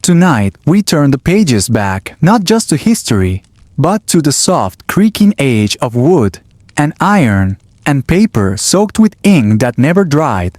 Tonight, we turn the pages back, not just to history, but to the soft, creaking age of wood, and iron, and paper soaked with ink that never dried.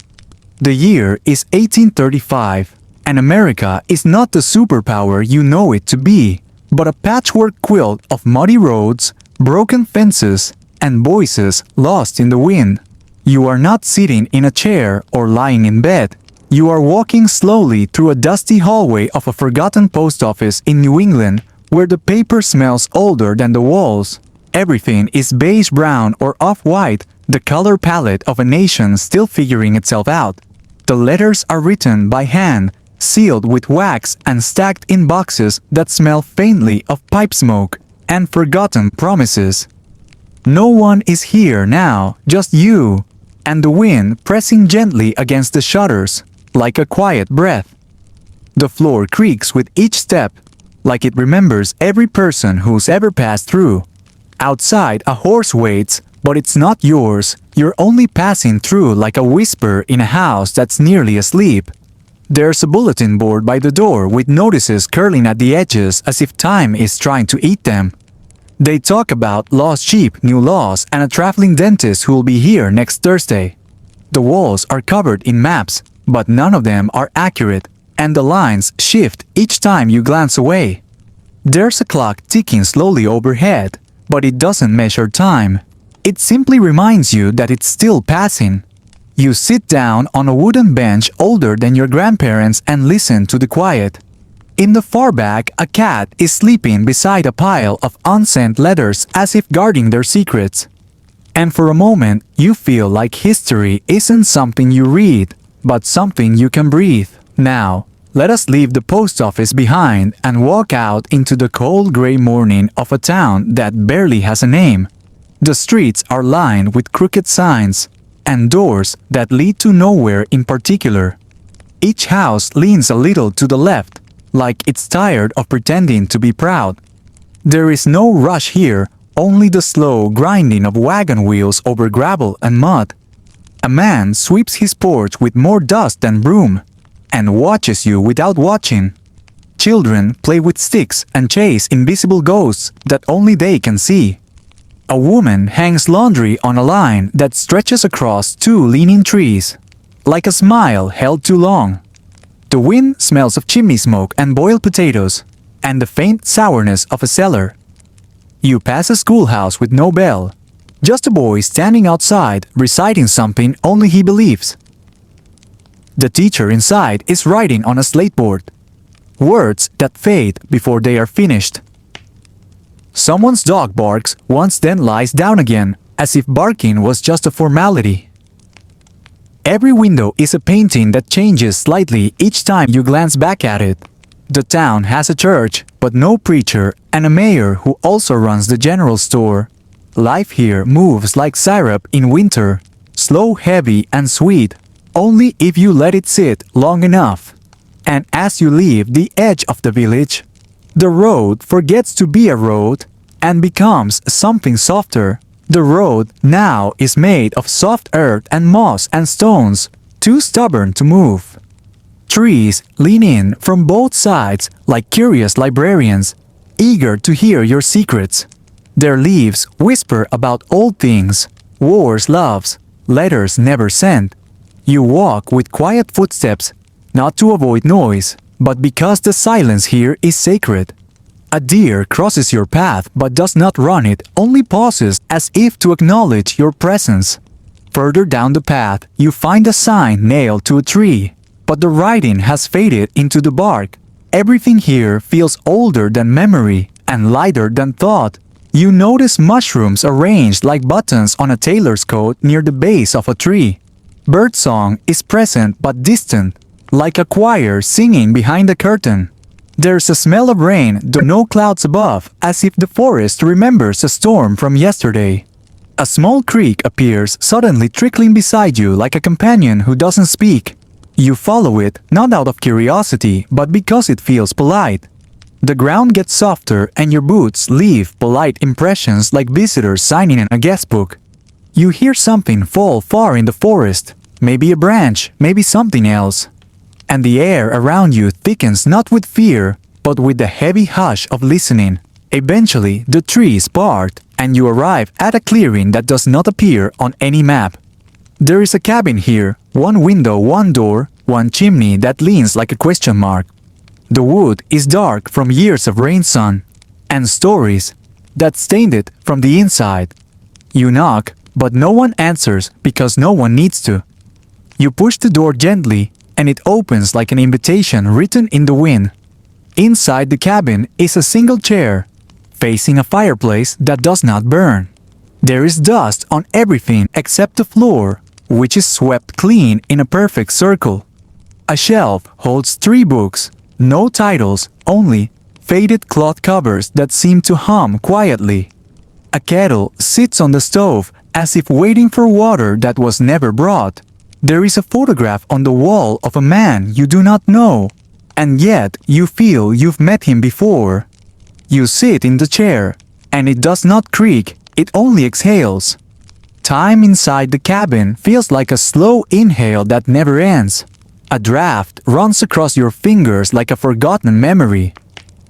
The year is 1835, and America is not the superpower you know it to be, but a patchwork quilt of muddy roads, broken fences, and voices lost in the wind. You are not sitting in a chair or lying in bed. You are walking slowly through a dusty hallway of a forgotten post office in New England where the paper smells older than the walls. Everything is beige-brown or off-white, the color palette of a nation still figuring itself out. The letters are written by hand, sealed with wax and stacked in boxes that smell faintly of pipe smoke and forgotten promises. No one is here now, just you, and the wind pressing gently against the shutters, like a quiet breath. The floor creaks with each step, like it remembers every person who's ever passed through. Outside, a horse waits, but it's not yours. You're only passing through like a whisper in a house that's nearly asleep. There's a bulletin board by the door with notices curling at the edges as if time is trying to eat them. They talk about lost sheep, new laws, and a traveling dentist who'll be here next Thursday. The walls are covered in maps, but none of them are accurate, and the lines shift each time you glance away. There's a clock ticking slowly overhead, but it doesn't measure time. It simply reminds you that it's still passing. You sit down on a wooden bench older than your grandparents and listen to the quiet. In the far back, a cat is sleeping beside a pile of unsent letters as if guarding their secrets. And for a moment, you feel like history isn't something you read, but something you can breathe. Now, let us leave the post office behind and walk out into the cold gray morning of a town that barely has a name. The streets are lined with crooked signs and doors that lead to nowhere in particular. Each house leans a little to the left, like it's tired of pretending to be proud. There is no rush here, only the slow grinding of wagon wheels over gravel and mud. A man sweeps his porch with more dust than broom, and watches you without watching. Children play with sticks and chase invisible ghosts that only they can see. A woman hangs laundry on a line that stretches across two leaning trees, like a smile held too long. The wind smells of chimney smoke and boiled potatoes, and the faint sourness of a cellar. You pass a schoolhouse with no bell, just a boy standing outside reciting something only he believes. The teacher inside is writing on a slate board, words that fade before they are finished. Someone's dog barks once, then lies down again, as if barking was just a formality. Every window is a painting that changes slightly each time you glance back at it. The town has a church, but no preacher, and a mayor who also runs the general store. Life here moves like syrup in winter, slow, heavy, and sweet, only if you let it sit long enough. And as you leave the edge of the village, the road forgets to be a road and becomes something softer. The road now is made of soft earth and moss and stones, too stubborn to move. Trees lean in from both sides like curious librarians, eager to hear your secrets. Their leaves whisper about old things, wars, loves, letters never sent. You walk with quiet footsteps, not to avoid noise, but because the silence here is sacred. A deer crosses your path but does not run it, only pauses as if to acknowledge your presence. Further down the path, you find a sign nailed to a tree, but the writing has faded into the bark. Everything here feels older than memory and lighter than thought. You notice mushrooms arranged like buttons on a tailor's coat near the base of a tree. Birdsong is present but distant, like a choir singing behind a curtain. There's a smell of rain, though no clouds above, as if the forest remembers a storm from yesterday. A small creek appears suddenly trickling beside you like a companion who doesn't speak. You follow it, not out of curiosity, but because it feels polite. The ground gets softer and your boots leave polite impressions like visitors signing in a guest book. You hear something fall far in the forest, maybe a branch, maybe something else. and the air around you thickens not with fear, but with the heavy hush of listening. Eventually, the trees part, and you arrive at a clearing that does not appear on any map. There is a cabin here, one window, one door, one chimney that leans like a question mark. The wood is dark from years of rain sun, and stories that stained it from the inside. You knock, but no one answers because no one needs to. You push the door gently, and it opens like an invitation written in the wind. Inside the cabin is a single chair, facing a fireplace that does not burn. There is dust on everything except the floor, which is swept clean in a perfect circle. A shelf holds 3 books, no titles, only faded cloth covers that seem to hum quietly. A kettle sits on the stove as if waiting for water that was never brought. There is a photograph on the wall of a man you do not know, and yet you feel you've met him before. You sit in the chair, and it does not creak, it only exhales. Time inside the cabin feels like a slow inhale that never ends. A draft runs across your fingers like a forgotten memory.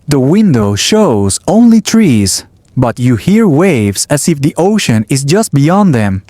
The window shows only trees, but you hear waves as if the ocean is just beyond them.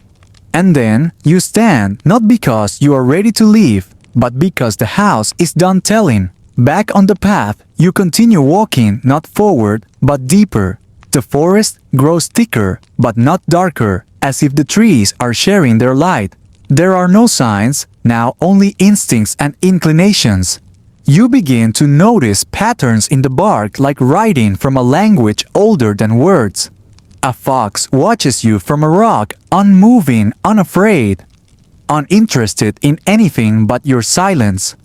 And then you stand not because you are ready to leave, but because the house is done telling. Back on the path, you continue walking not forward but deeper. The forest grows thicker but not darker, as if the trees are sharing their light. There are no signs, now only instincts and inclinations. You begin to notice patterns in the bark like writing from a language older than words. A fox watches you from a rock, unmoving, unafraid, uninterested in anything but your silence.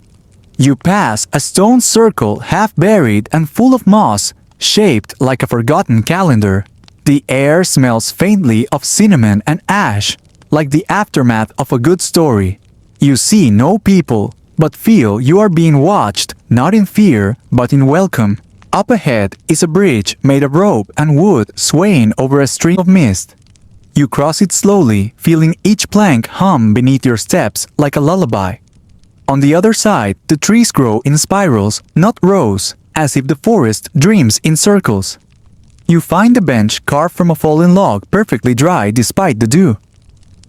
You pass a stone circle half buried and full of moss, shaped like a forgotten calendar. The air smells faintly of cinnamon and ash, like the aftermath of a good story. You see no people, but feel you are being watched, not in fear, but in welcome. Up ahead is a bridge made of rope and wood swaying over a stream of mist. You cross it slowly, feeling each plank hum beneath your steps like a lullaby. On the other side, the trees grow in spirals, not rows, as if the forest dreams in circles. You find a bench carved from a fallen log perfectly dry despite the dew.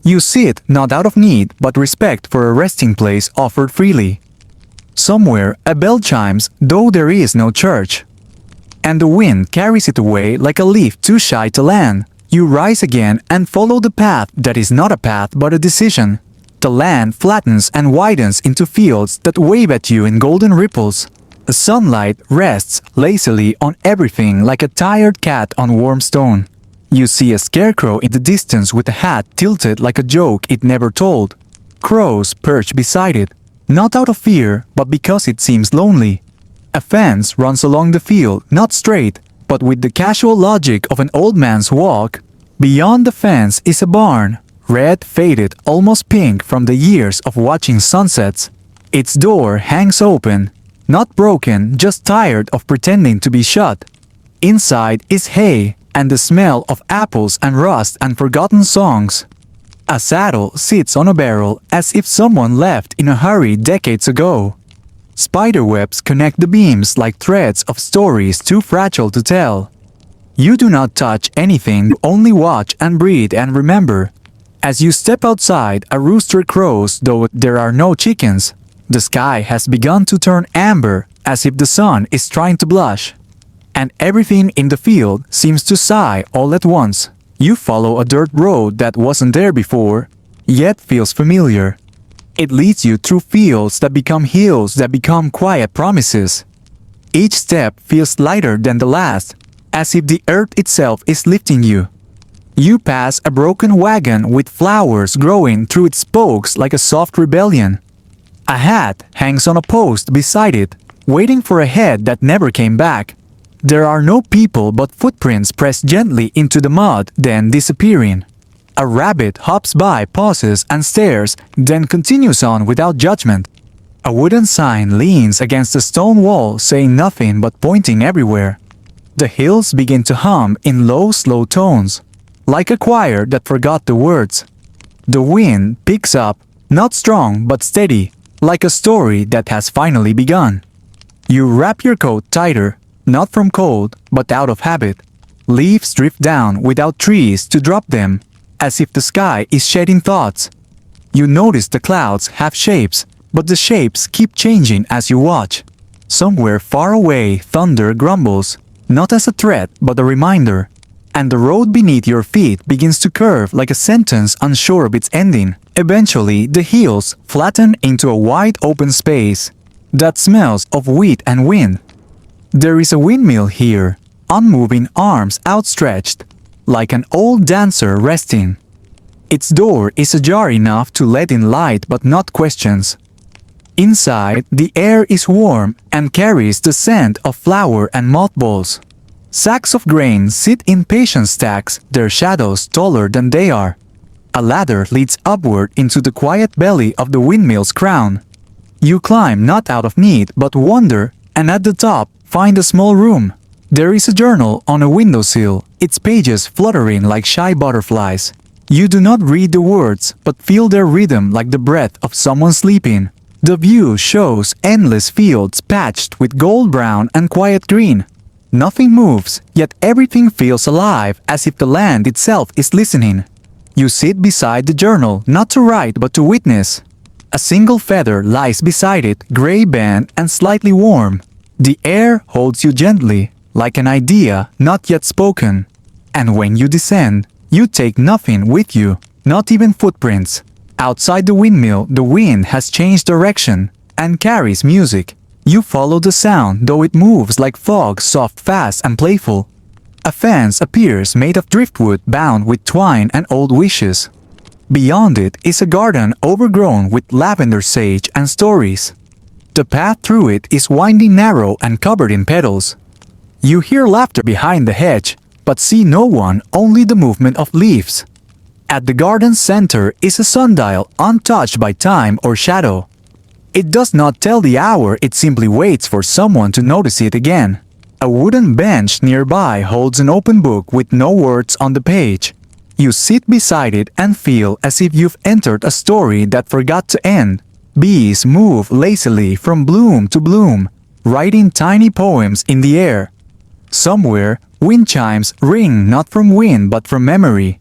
You sit not out of need but respect for a resting place offered freely. Somewhere a bell chimes, though there is no church. And the wind carries it away like a leaf too shy to land. You rise again and follow the path that is not a path but a decision. The land flattens and widens into fields that wave at you in golden ripples. The sunlight rests lazily on everything like a tired cat on warm stone. You see a scarecrow in the distance with a hat tilted like a joke it never told. Crows perch beside it, not out of fear, but because it seems lonely. A fence runs along the field, not straight, but with the casual logic of an old man's walk. Beyond the fence is a barn, red, faded, almost pink from the years of watching sunsets. Its door hangs open, not broken, just tired of pretending to be shut. Inside is hay, and the smell of apples and rust and forgotten songs. A saddle sits on a barrel as if someone left in a hurry decades ago. Spiderwebs connect the beams like threads of stories too fragile to tell. You do not touch anything, only watch and breathe and remember. As you step outside, a rooster crows, though there are no chickens. The sky has begun to turn amber, as if the sun is trying to blush. And everything in the field seems to sigh all at once. You follow a dirt road that wasn't there before, yet feels familiar. It leads you through fields that become hills that become quiet promises. Each step feels lighter than the last, as if the earth itself is lifting you. You pass a broken wagon with flowers growing through its spokes like a soft rebellion. A hat hangs on a post beside it, waiting for a head that never came back. There are no people but footprints pressed gently into the mud, then disappearing. A rabbit hops by, pauses and stares, then continues on without judgment. A wooden sign leans against a stone wall, saying nothing but pointing everywhere. The hills begin to hum in low, slow tones, like a choir that forgot the words. The wind picks up, not strong but steady, like a story that has finally begun. You wrap your coat tighter, not from cold, but out of habit. Leaves drift down without trees to drop them, as if the sky is shedding thoughts. You notice the clouds have shapes, but the shapes keep changing as you watch. Somewhere far away, thunder grumbles, not as a threat but a reminder, and the road beneath your feet begins to curve like a sentence unsure of its ending. Eventually, the hills flatten into a wide open space that smells of wheat and wind. There is a windmill here, unmoving arms outstretched, like an old dancer resting. Its door is ajar enough to let in light but not questions. Inside, the air is warm and carries the scent of flour and mothballs. Sacks of grain sit in patient stacks, their shadows taller than they are. A ladder leads upward into the quiet belly of the windmill's crown. You climb not out of need but wonder, and at the top find a small room. There is a journal on a windowsill, its pages fluttering like shy butterflies. You do not read the words but feel their rhythm like the breath of someone sleeping. The view shows endless fields patched with gold brown and quiet green. Nothing moves, yet everything feels alive as if the land itself is listening. You sit beside the journal not to write but to witness. A single feather lies beside it, gray bent and slightly warm. The air holds you gently, like an idea not yet spoken. And when you descend, you take nothing with you, not even footprints. Outside the windmill, the wind has changed direction and carries music. You follow the sound, though it moves like fog, soft, fast, and playful. A fence appears made of driftwood bound with twine and old wishes. Beyond it is a garden overgrown with lavender, sage, and stories. The path through it is winding, narrow, and covered in petals. You hear laughter behind the hedge, but see no one, only the movement of leaves. At the garden's center is a sundial untouched by time or shadow. It does not tell the hour, it simply waits for someone to notice it again. A wooden bench nearby holds an open book with no words on the page. You sit beside it and feel as if you've entered a story that forgot to end. Bees move lazily from bloom to bloom, writing tiny poems in the air. Somewhere, wind chimes ring not from wind but from memory.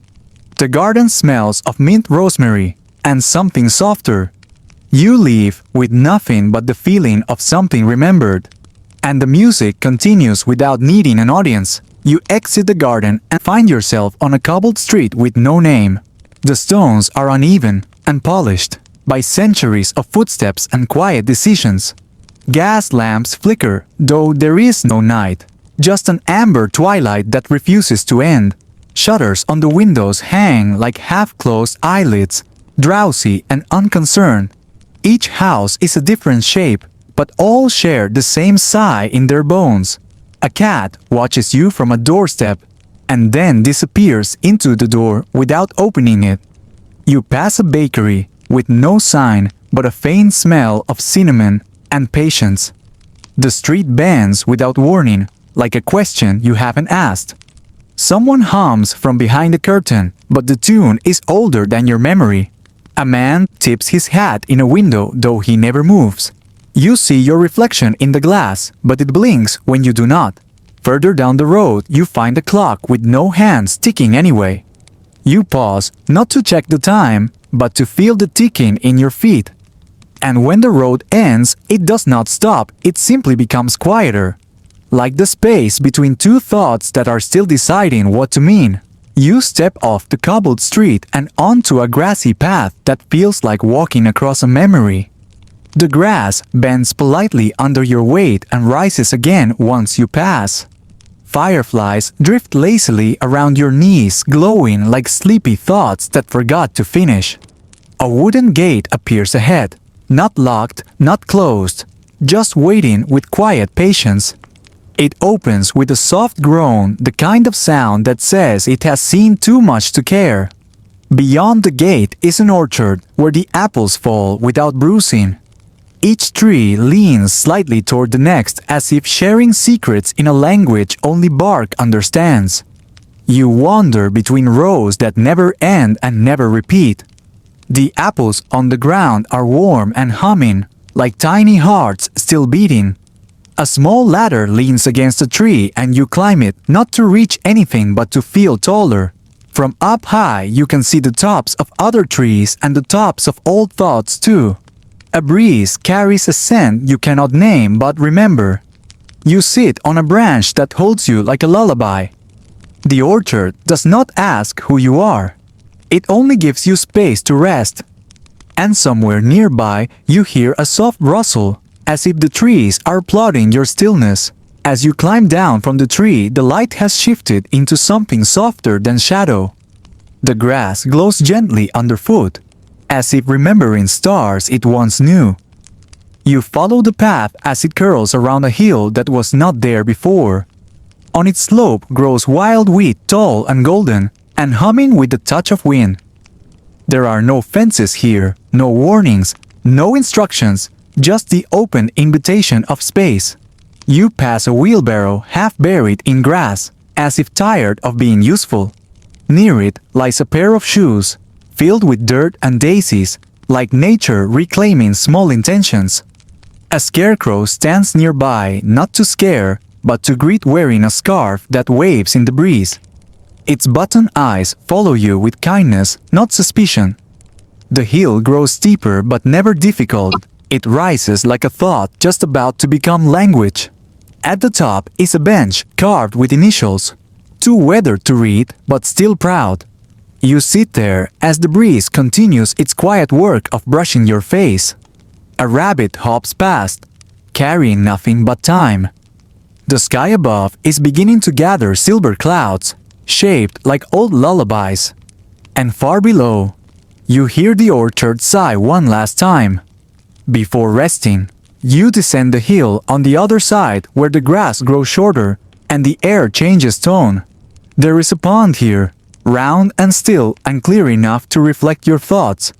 The garden smells of mint, rosemary, and something softer. You leave with nothing but the feeling of something remembered. And the music continues without needing an audience. You exit the garden and find yourself on a cobbled street with no name. The stones are uneven and polished by centuries of footsteps and quiet decisions. Gas lamps flicker, though there is no night. Just an amber twilight that refuses to end. Shutters on the windows hang like half-closed eyelids, drowsy and unconcerned. Each house is a different shape, but all share the same sigh in their bones. A cat watches you from a doorstep and then disappears into the door without opening it. You pass a bakery with no sign but a faint smell of cinnamon and patience. The street bends without warning, like a question you haven't asked. Someone hums from behind the curtain, but the tune is older than your memory. A man tips his hat in a window, though he never moves. You see your reflection in the glass, but it blinks when you do not. Further down the road, you find a clock with no hands ticking anyway. You pause, not to check the time, but to feel the ticking in your feet. And when the road ends, it does not stop, it simply becomes quieter. Like the space between two thoughts that are still deciding what to mean. You step off the cobbled street and onto a grassy path that feels like walking across a memory. The grass bends politely under your weight and rises again once you pass. Fireflies drift lazily around your knees, glowing like sleepy thoughts that forgot to finish. A wooden gate appears ahead, not locked, not closed, just waiting with quiet patience. It opens with a soft groan, the kind of sound that says it has seen too much to care. Beyond the gate is an orchard where the apples fall without bruising. Each tree leans slightly toward the next as if sharing secrets in a language only bark understands. You wander between rows that never end and never repeat. The apples on the ground are warm and humming, like tiny hearts still beating. A small ladder leans against a tree and you climb it, not to reach anything but to feel taller. From up high you can see the tops of other trees and the tops of old thoughts too. A breeze carries a scent you cannot name but remember. You sit on a branch that holds you like a lullaby. The orchard does not ask who you are. It only gives you space to rest. And somewhere nearby you hear a soft rustle, as if the trees are applauding your stillness. As you climb down from the tree, the light has shifted into something softer than shadow. The grass glows gently underfoot, as if remembering stars it once knew. You follow the path as it curls around a hill that was not there before. On its slope grows wild wheat, tall and golden, and humming with the touch of wind. There are no fences here, no warnings, no instructions, just the open invitation of space. You pass a wheelbarrow half buried in grass, as if tired of being useful. Near it lies a pair of shoes, filled with dirt and daisies, like nature reclaiming small intentions. A scarecrow stands nearby, not to scare, but to greet, wearing a scarf that waves in the breeze. Its button eyes follow you with kindness, not suspicion. The hill grows steeper but never difficult. It rises like a thought just about to become language. At the top is a bench carved with initials, too weathered to read but still proud. You sit there as the breeze continues its quiet work of brushing your face. A rabbit hops past, carrying nothing but time. The sky above is beginning to gather silver clouds, shaped like old lullabies. And far below, you hear the orchard sigh one last time. Before resting, you descend the hill on the other side where the grass grows shorter and the air changes tone. There is a pond here, round and still and clear enough to reflect your thoughts.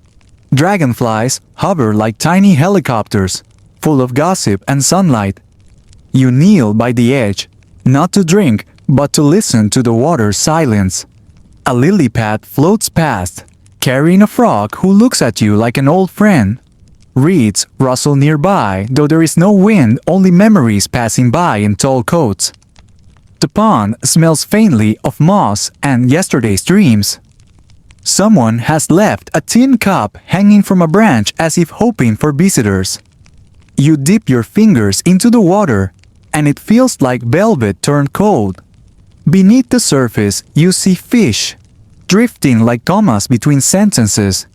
Dragonflies hover like tiny helicopters, full of gossip and sunlight. You kneel by the edge, not to drink, but to listen to the water's silence. A lily pad floats past, carrying a frog who looks at you like an old friend. Reeds rustle nearby, though there is no wind, only memories passing by in tall coats. The pond smells faintly of moss and yesterday's dreams. Someone has left a tin cup hanging from a branch as if hoping for visitors. You dip your fingers into the water, and it feels like velvet turned cold. Beneath the surface, you see fish, drifting like commas between sentences.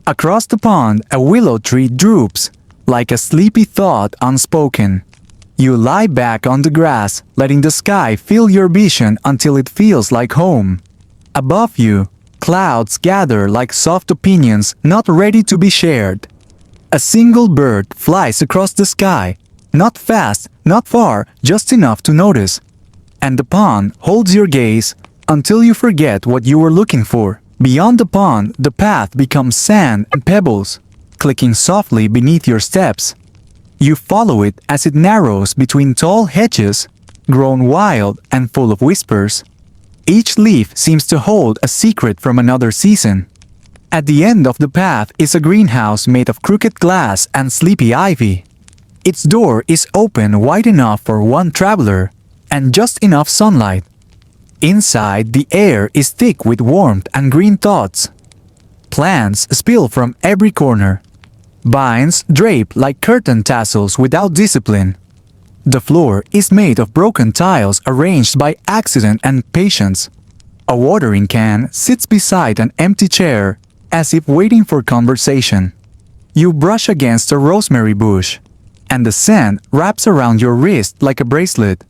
Across the pond, a willow tree droops, like a sleepy thought unspoken. You lie back on the grass, letting the sky fill your vision until it feels like home. Above you, clouds gather like soft opinions not ready to be shared. A single bird flies across the sky, not fast, not far, just enough to notice. And the pond holds your gaze until you forget what you were looking for. Beyond the pond, the path becomes sand and pebbles, clicking softly beneath your steps. You follow it as it narrows between tall hedges, grown wild and full of whispers. Each leaf seems to hold a secret from another season. At the end of the path is a greenhouse made of crooked glass and sleepy ivy. Its door is open wide enough for one traveler, and just enough sunlight. Inside, the air is thick with warmth and green thoughts. Plants spill from every corner. Vines drape like curtain tassels without discipline. The floor is made of broken tiles arranged by accident and patience. A watering can sits beside an empty chair, as if waiting for conversation. You brush against a rosemary bush, and the scent wraps around your wrist like a bracelet.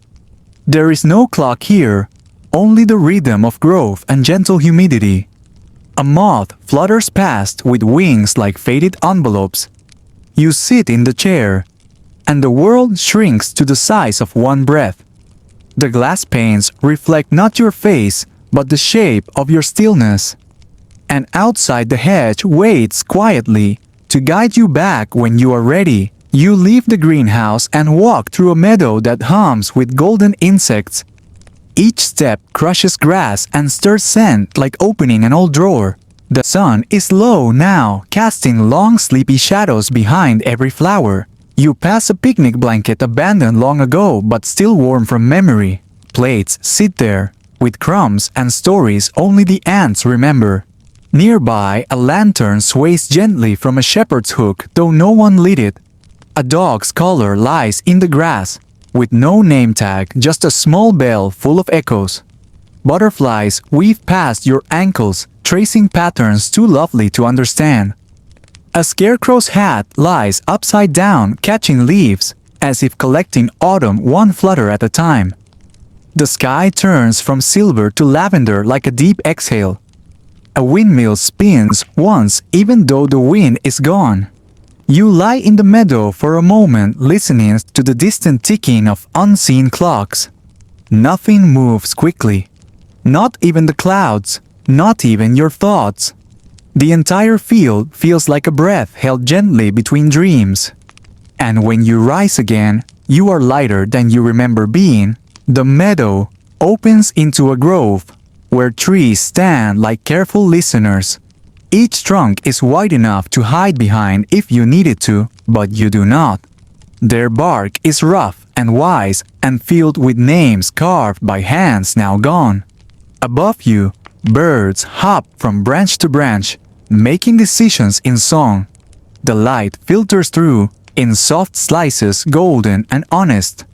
There is no clock here, only the rhythm of growth and gentle humidity. A moth flutters past with wings like faded envelopes. You sit in the chair, and the world shrinks to the size of one breath. The glass panes reflect not your face, but the shape of your stillness. And outside the hedge waits quietly to guide you back when you are ready. You leave the greenhouse and walk through a meadow that hums with golden insects. Each step crushes grass and stirs sand like opening an old drawer. The sun is low now, casting long sleepy shadows behind every flower. You pass a picnic blanket abandoned long ago but still warm from memory. Plates sit there, with crumbs and stories only the ants remember. Nearby, a lantern sways gently from a shepherd's hook, though no one lit it. A dog's collar lies in the grass, with no name tag, just a small bell full of echoes. Butterflies weave past your ankles, tracing patterns too lovely to understand. A scarecrow's hat lies upside down, catching leaves, as if collecting autumn one flutter at a time. The sky turns from silver to lavender like a deep exhale. A windmill spins once even though the wind is gone. You lie in the meadow for a moment listening to the distant ticking of unseen clocks. Nothing moves quickly. Not even the clouds, not even your thoughts. The entire field feels like a breath held gently between dreams. And when you rise again, you are lighter than you remember being. The meadow opens into a grove, where trees stand like careful listeners. Each trunk is wide enough to hide behind if you needed to, but you do not. Their bark is rough and wise and filled with names carved by hands now gone. Above you, birds hop from branch to branch, making decisions in song. The light filters through, in soft slices golden and honest.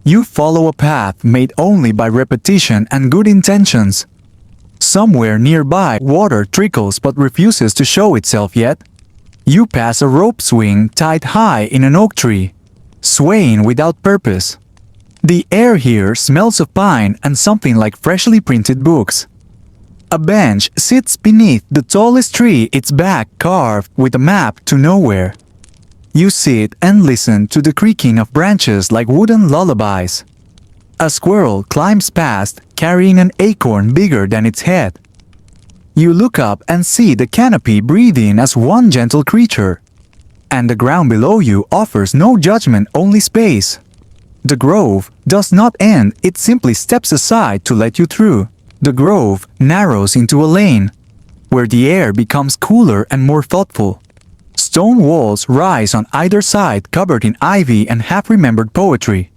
You follow a path made only by repetition and good intentions. Somewhere nearby, water trickles but refuses to show itself yet. You pass a rope swing tied high in an oak tree, swaying without purpose. The air here smells of pine and something like freshly printed books. A bench sits beneath the tallest tree, its back carved with a map to nowhere. You sit and listen to the creaking of branches like wooden lullabies. A squirrel climbs past, carrying an acorn bigger than its head. You look up and see the canopy breathing as one gentle creature. And the ground below you offers no judgment, only space. The grove does not end, it simply steps aside to let you through. The grove narrows into a lane, where the air becomes cooler and more thoughtful. Stone walls rise on either side, covered in ivy and half-remembered poetry.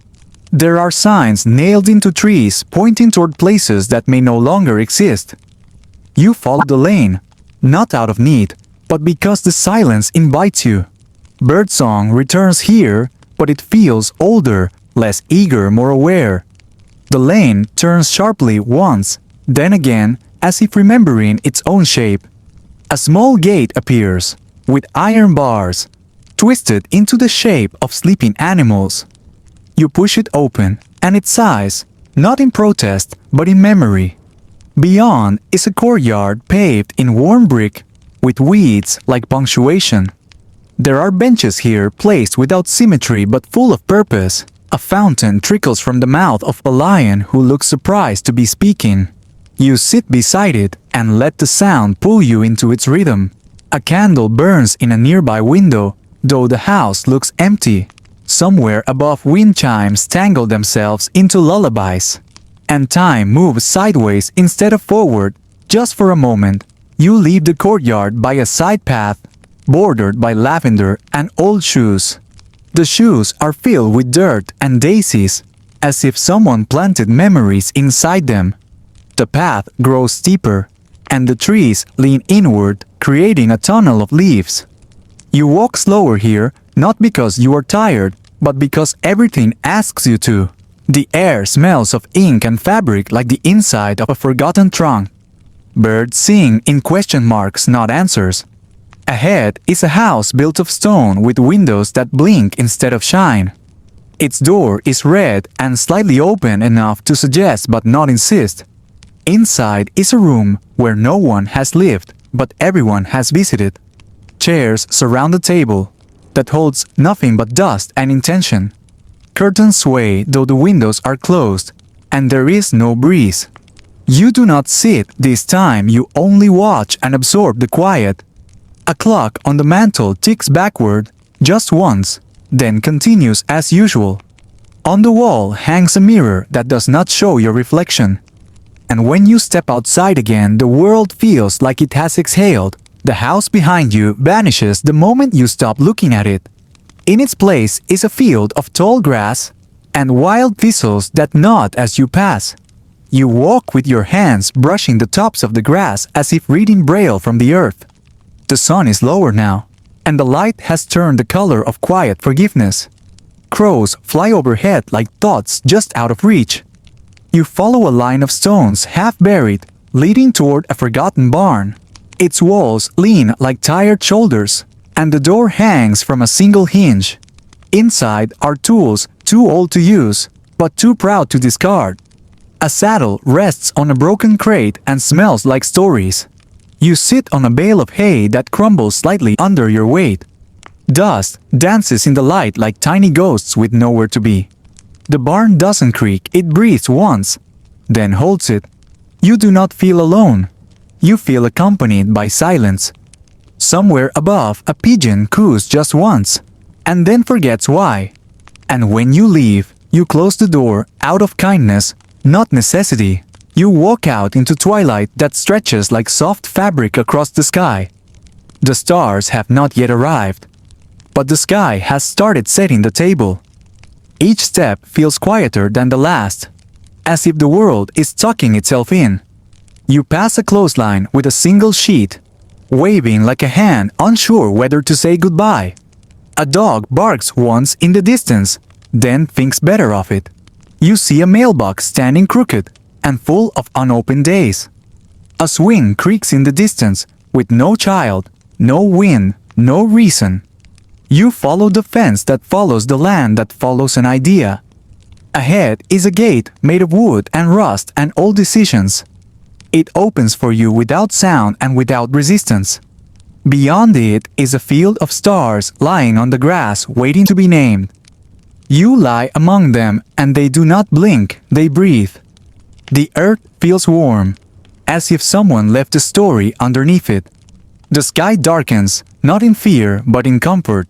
There are signs nailed into trees pointing toward places that may no longer exist. You follow the lane, not out of need, but because the silence invites you. Birdsong returns here, but it feels older, less eager, more aware. The lane turns sharply once, then again, as if remembering its own shape. A small gate appears, with iron bars, twisted into the shape of sleeping animals. You push it open, and it sighs, not in protest, but in memory. Beyond is a courtyard paved in warm brick, with weeds like punctuation. There are benches here placed without symmetry but full of purpose. A fountain trickles from the mouth of a lion who looks surprised to be speaking. You sit beside it and let the sound pull you into its rhythm. A candle burns in a nearby window, though the house looks empty. Somewhere above, wind chimes tangle themselves into lullabies. And time moves sideways instead of forward. Just for a moment, you leave the courtyard by a side path, bordered by lavender and old shoes. The shoes are filled with dirt and daisies, as if someone planted memories inside them. The path grows steeper, and the trees lean inward, creating a tunnel of leaves. You walk slower here, not because you are tired, but because everything asks you to. The air smells of ink and fabric like the inside of a forgotten trunk. Birds sing in question marks, not answers. Ahead is a house built of stone with windows that blink instead of shine. Its door is red and slightly open enough to suggest but not insist. Inside is a room where no one has lived, but everyone has visited. Chairs surround the table that holds nothing but dust and intention. Curtains sway though the windows are closed, and there is no breeze. You do not sit this time, you only watch and absorb the quiet. A clock on the mantel ticks backward just once, then continues as usual. On the wall hangs a mirror that does not show your reflection. And when you step outside again, the world feels like it has exhaled. The house behind you vanishes the moment you stop looking at it. In its place is a field of tall grass and wild thistles that nod as you pass. You walk with your hands brushing the tops of the grass as if reading braille from the earth. The sun is lower now, and the light has turned the color of quiet forgiveness. Crows fly overhead like thoughts just out of reach. You follow a line of stones half buried, leading toward a forgotten barn. Its walls lean like tired shoulders, and the door hangs from a single hinge. Inside are tools too old to use, but too proud to discard. A saddle rests on a broken crate and smells like stories. You sit on a bale of hay that crumbles slightly under your weight. Dust dances in the light like tiny ghosts with nowhere to be. The barn doesn't creak, it breathes once, then holds it. You do not feel alone. You feel accompanied by silence. Somewhere above, a pigeon coos just once, and then forgets why. And when you leave, you close the door out of kindness, not necessity. You walk out into twilight that stretches like soft fabric across the sky. The stars have not yet arrived, but the sky has started setting the table. Each step feels quieter than the last, as if the world is tucking itself in. You pass a clothesline with a single sheet, waving like a hand unsure whether to say goodbye. A dog barks once in the distance, then thinks better of it. You see a mailbox standing crooked and full of unopened days. A swing creaks in the distance with no child, no wind, no reason. You follow the fence that follows the land that follows an idea. Ahead is a gate made of wood and rust and old decisions. It opens for you without sound and without resistance. Beyond it is a field of stars lying on the grass waiting to be named. You lie among them and they do not blink, they breathe. The earth feels warm, as if someone left a story underneath it. The sky darkens, not in fear but in comfort.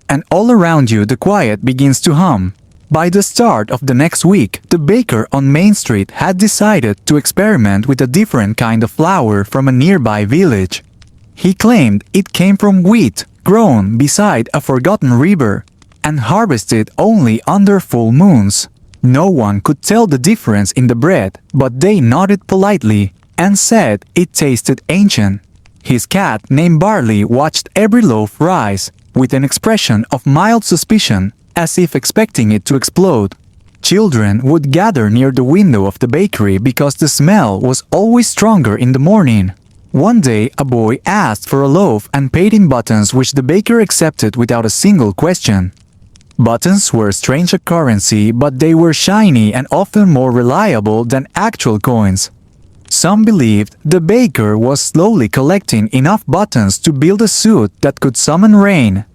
And all around you the quiet begins to hum. By the start of the next week, the baker on Main Street had decided to experiment with a different kind of flour from a nearby village. He claimed it came from wheat grown beside a forgotten river and harvested only under full moons. No one could tell the difference in the bread, but they nodded politely and said it tasted ancient. His cat named Barley watched every loaf rise with an expression of mild suspicion, as if expecting it to explode. Children would gather near the window of the bakery because the smell was always stronger in the morning. One day, a boy asked for a loaf and paid in buttons, which the baker accepted without a single question. Buttons were a strange currency, but they were shiny and often more reliable than actual coins. Some believed the baker was slowly collecting enough buttons to build a suit that could summon rain.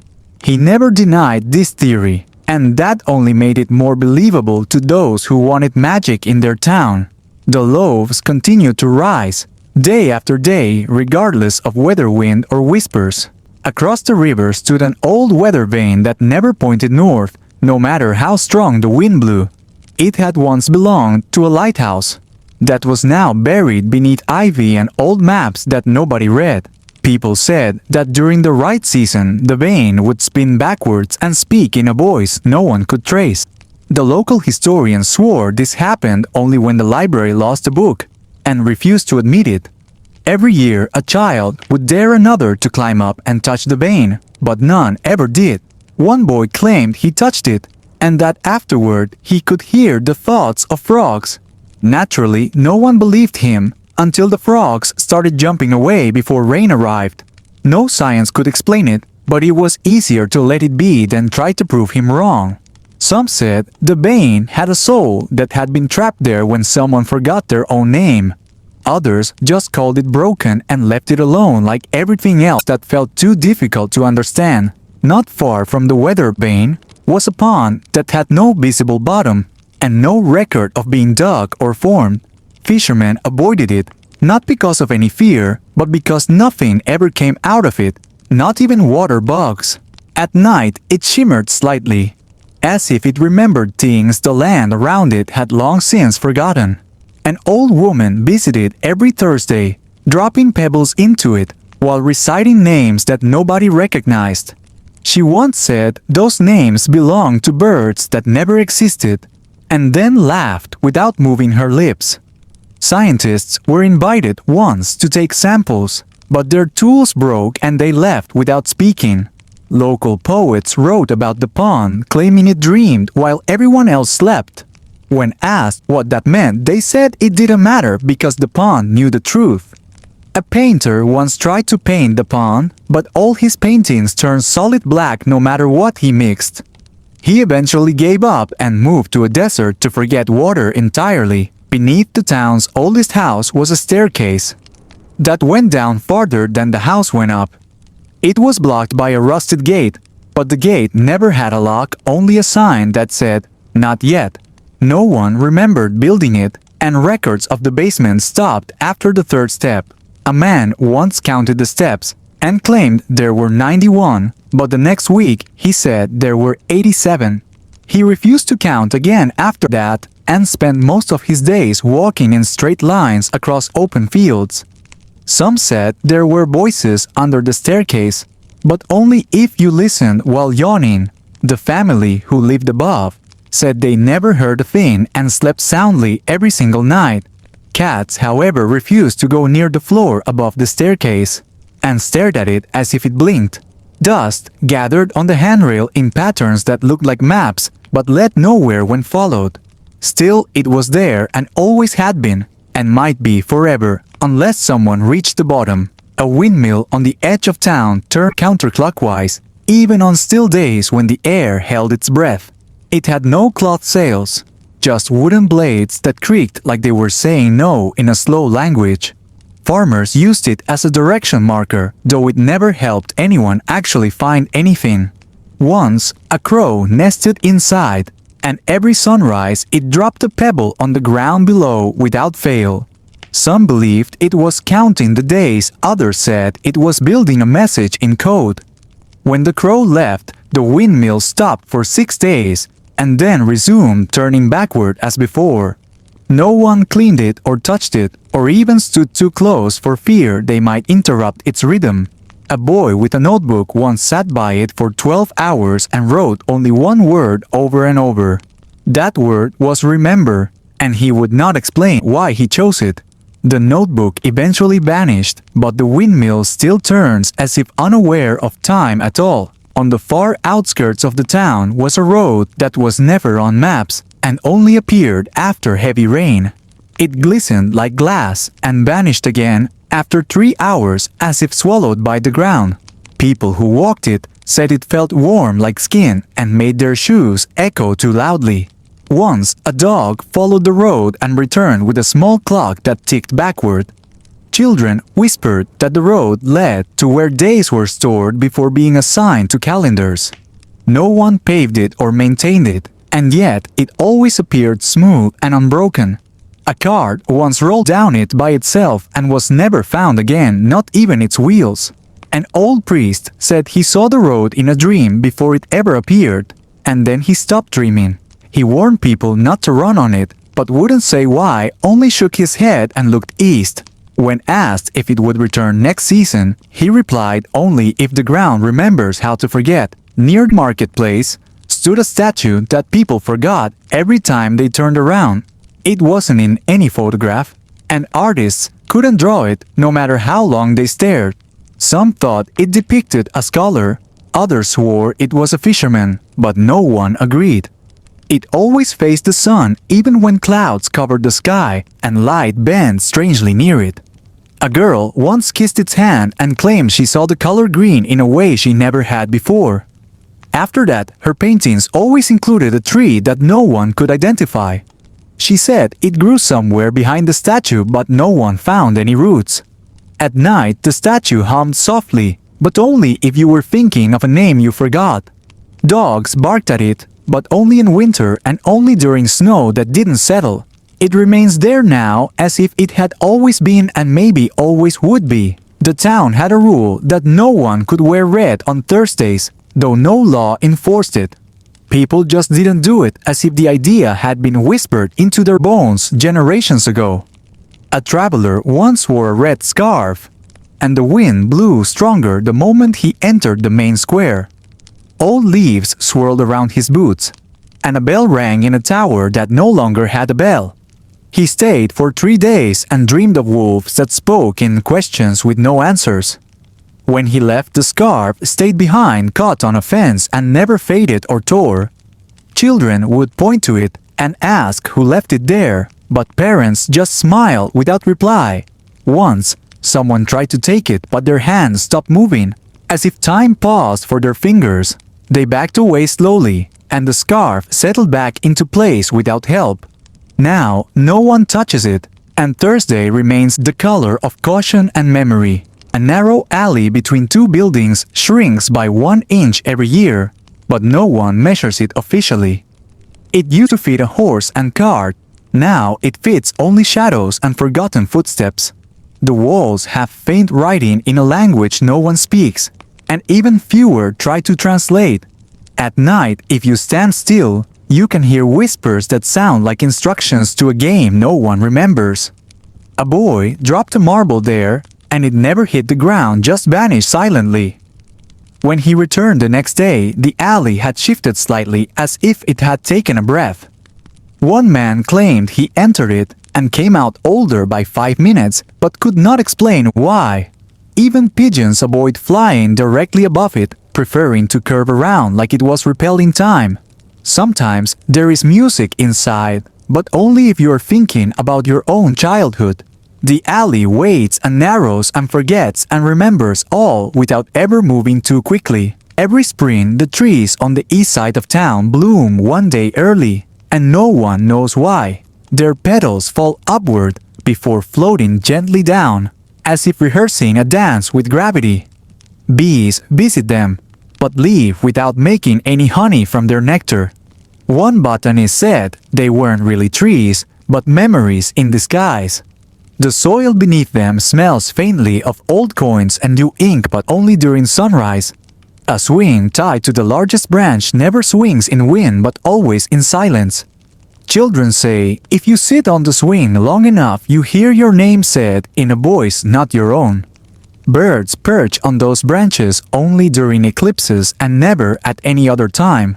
He never denied this theory, and that only made it more believable to those who wanted magic in their town. The loaves continued to rise, day after day, regardless of weather, wind, or whispers. Across the river stood an old weather vane that never pointed north, no matter how strong the wind blew. It had once belonged to a lighthouse that was now buried beneath ivy and old maps that nobody read. People said that during the right season, the vane would spin backwards and speak in a voice no one could trace. The local historians swore this happened only when the library lost a book and refused to admit it. Every year, a child would dare another to climb up and touch the vane, but none ever did. One boy claimed he touched it, and that afterward he could hear the thoughts of frogs. Naturally, no one believed him until the frogs started jumping away before rain arrived. No science could explain it, but it was easier to let it be than try to prove him wrong. Some said the vane had a soul that had been trapped there when someone forgot their own name. Others just called it broken and left it alone like everything else that felt too difficult to understand. Not far from the weather vane was a pond that had no visible bottom and no record of being dug or formed. Fishermen avoided it, not because of any fear, but because nothing ever came out of it, not even water bugs. At night, it shimmered slightly, as if it remembered things the land around it had long since forgotten. An old woman visited every Thursday, dropping pebbles into it while reciting names that nobody recognized. She once said those names belonged to birds that never existed, and then laughed without moving her lips. Scientists were invited once to take samples, but their tools broke and they left without speaking. Local poets wrote about the pond, claiming it dreamed while everyone else slept. When asked what that meant, they said it didn't matter because the pond knew the truth. A painter once tried to paint the pond, but all his paintings turned solid black no matter what he mixed. He eventually gave up and moved to a desert to forget water entirely. Beneath the town's oldest house was a staircase that went down farther than the house went up. It was blocked by a rusted gate, but the gate never had a lock, only a sign that said, "Not yet." No one remembered building it, and records of the basement stopped after the third step. A man once counted the steps and claimed there were 91, but the next week he said there were 87. He refused to count again after that and spent most of his days walking in straight lines across open fields. Some said there were voices under the staircase, but only if you listened while yawning. The family who lived above said they never heard a thing and slept soundly every single night. Cats, however, refused to go near the floor above the staircase and stared at it as if it blinked. Dust gathered on the handrail in patterns that looked like maps but led nowhere when followed. Still, it was there and always had been, and might be forever, unless someone reached the bottom. A windmill on the edge of town turned counterclockwise, even on still days when the air held its breath. It had no cloth sails, just wooden blades that creaked like they were saying no in a slow language. Farmers used it as a direction marker, though it never helped anyone actually find anything. Once, a crow nested inside, and every sunrise it dropped a pebble on the ground below without fail. Some believed it was counting the days, others said it was building a message in code. When the crow left, the windmill stopped for 6 days, and then resumed turning backward as before. No one cleaned it or touched it, or even stood too close for fear they might interrupt its rhythm. A boy with a notebook once sat by it for 12 hours and wrote only one word over and over. That word was remember, and he would not explain why he chose it. The notebook eventually vanished, but the windmill still turns as if unaware of time at all. On the far outskirts of the town was a road that was never on maps and only appeared after heavy rain. It glistened like glass and vanished again after 3 hours as if swallowed by the ground. People who walked it said it felt warm like skin and made their shoes echo too loudly. Once, a dog followed the road and returned with a small clock that ticked backward. Children whispered that the road led to where days were stored before being assigned to calendars. No one paved it or maintained it, and yet it always appeared smooth and unbroken. A cart once rolled down it by itself and was never found again, not even its wheels. An old priest said he saw the road in a dream before it ever appeared, and then he stopped dreaming. He warned people not to run on it, but wouldn't say why, only shook his head and looked east. When asked if it would return next season, he replied only if the ground remembers how to forget. Near the marketplace stood a statue that people forgot every time they turned around. It wasn't in any photograph, and artists couldn't draw it no matter how long they stared. Some thought it depicted a scholar, others swore it was a fisherman, but no one agreed. It always faced the sun even when clouds covered the sky and light bent strangely near it. A girl once kissed its hand and claimed she saw the color green in a way she never had before. After that, her paintings always included a tree that no one could identify. She said it grew somewhere behind the statue, but no one found any roots. At night, the statue hummed softly, but only if you were thinking of a name you forgot. Dogs barked at it, but only in winter and only during snow that didn't settle. It remains there now as if it had always been and maybe always would be. The town had a rule that no one could wear red on Thursdays, though no law enforced it. People just didn't do it as if the idea had been whispered into their bones generations ago. A traveler once wore a red scarf, and the wind blew stronger the moment he entered the main square. Old leaves swirled around his boots, and a bell rang in a tower that no longer had a bell. He stayed for 3 days and dreamed of wolves that spoke in questions with no answers. When he left, the scarf stayed behind, caught on a fence and never faded or tore. Children would point to it and ask who left it there, but parents just smile without reply. Once, someone tried to take it, but their hands stopped moving, as if time paused for their fingers. They backed away slowly, and the scarf settled back into place without help. Now, no one touches it, and Thursday remains the color of caution and memory. A narrow alley between two buildings shrinks by 1 inch every year, but no one measures it officially. It used to fit a horse and cart. Now it fits only shadows and forgotten footsteps. The walls have faint writing in a language no one speaks, and even fewer try to translate. At night, if you stand still, you can hear whispers that sound like instructions to a game no one remembers. A boy dropped a marble there, and it never hit the ground, just vanished silently. When he returned the next day, the alley had shifted slightly as if it had taken a breath. One man claimed he entered it and came out older by 5 minutes, but could not explain why. Even pigeons avoid flying directly above it, preferring to curve around like it was repelling time. Sometimes there is music inside, but only if you are thinking about your own childhood. The alley waits and narrows and forgets and remembers all without ever moving too quickly. Every spring, the trees on the east side of town bloom 1 day early, and no one knows why. Their petals fall upward before floating gently down, as if rehearsing a dance with gravity. Bees visit them, but leave without making any honey from their nectar. One botanist said they weren't really trees, but memories in disguise. The soil beneath them smells faintly of old coins and new ink, but only during sunrise. A swing tied to the largest branch never swings in wind but always in silence. Children say if you sit on the swing long enough, you hear your name said in a voice not your own. Birds perch on those branches only during eclipses and never at any other time.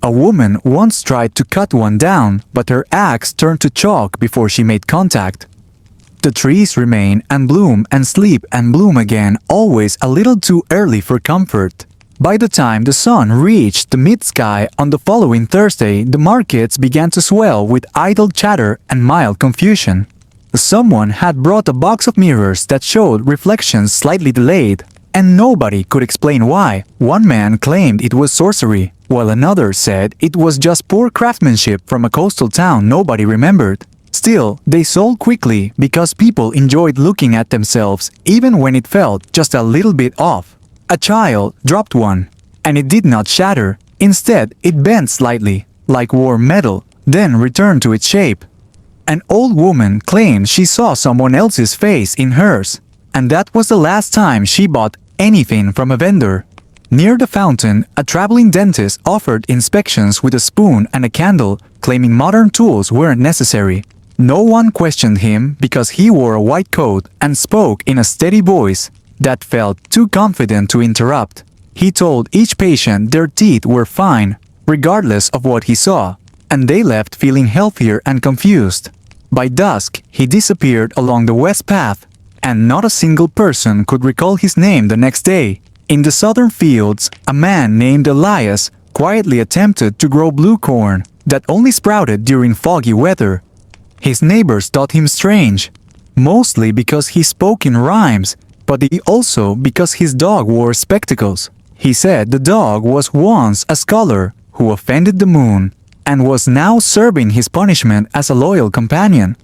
A woman once tried to cut one down, but her axe turned to chalk before she made contact. The trees remain and bloom and sleep and bloom again, always a little too early for comfort. By the time the sun reached the mid-sky on the following Thursday, the markets began to swell with idle chatter and mild confusion. Someone had brought a box of mirrors that showed reflections slightly delayed, and nobody could explain why. One man claimed it was sorcery, while another said it was just poor craftsmanship from a coastal town nobody remembered. Still, they sold quickly because people enjoyed looking at themselves even when it felt just a little bit off. A child dropped one, and it did not shatter. Instead, it bent slightly, like warm metal, then returned to its shape. An old woman claimed she saw someone else's face in hers, and that was the last time she bought anything from a vendor. Near the fountain, a traveling dentist offered inspections with a spoon and a candle, claiming modern tools weren't necessary. No one questioned him because he wore a white coat and spoke in a steady voice that felt too confident to interrupt. He told each patient their teeth were fine, regardless of what he saw, and they left feeling healthier and confused. By dusk, he disappeared along the west path, and not a single person could recall his name the next day. In the southern fields, a man named Elias quietly attempted to grow blue corn that only sprouted during foggy weather. His neighbors thought him strange, mostly because he spoke in rhymes, but also because his dog wore spectacles. He said the dog was once a scholar who offended the moon and was now serving his punishment as a loyal companion.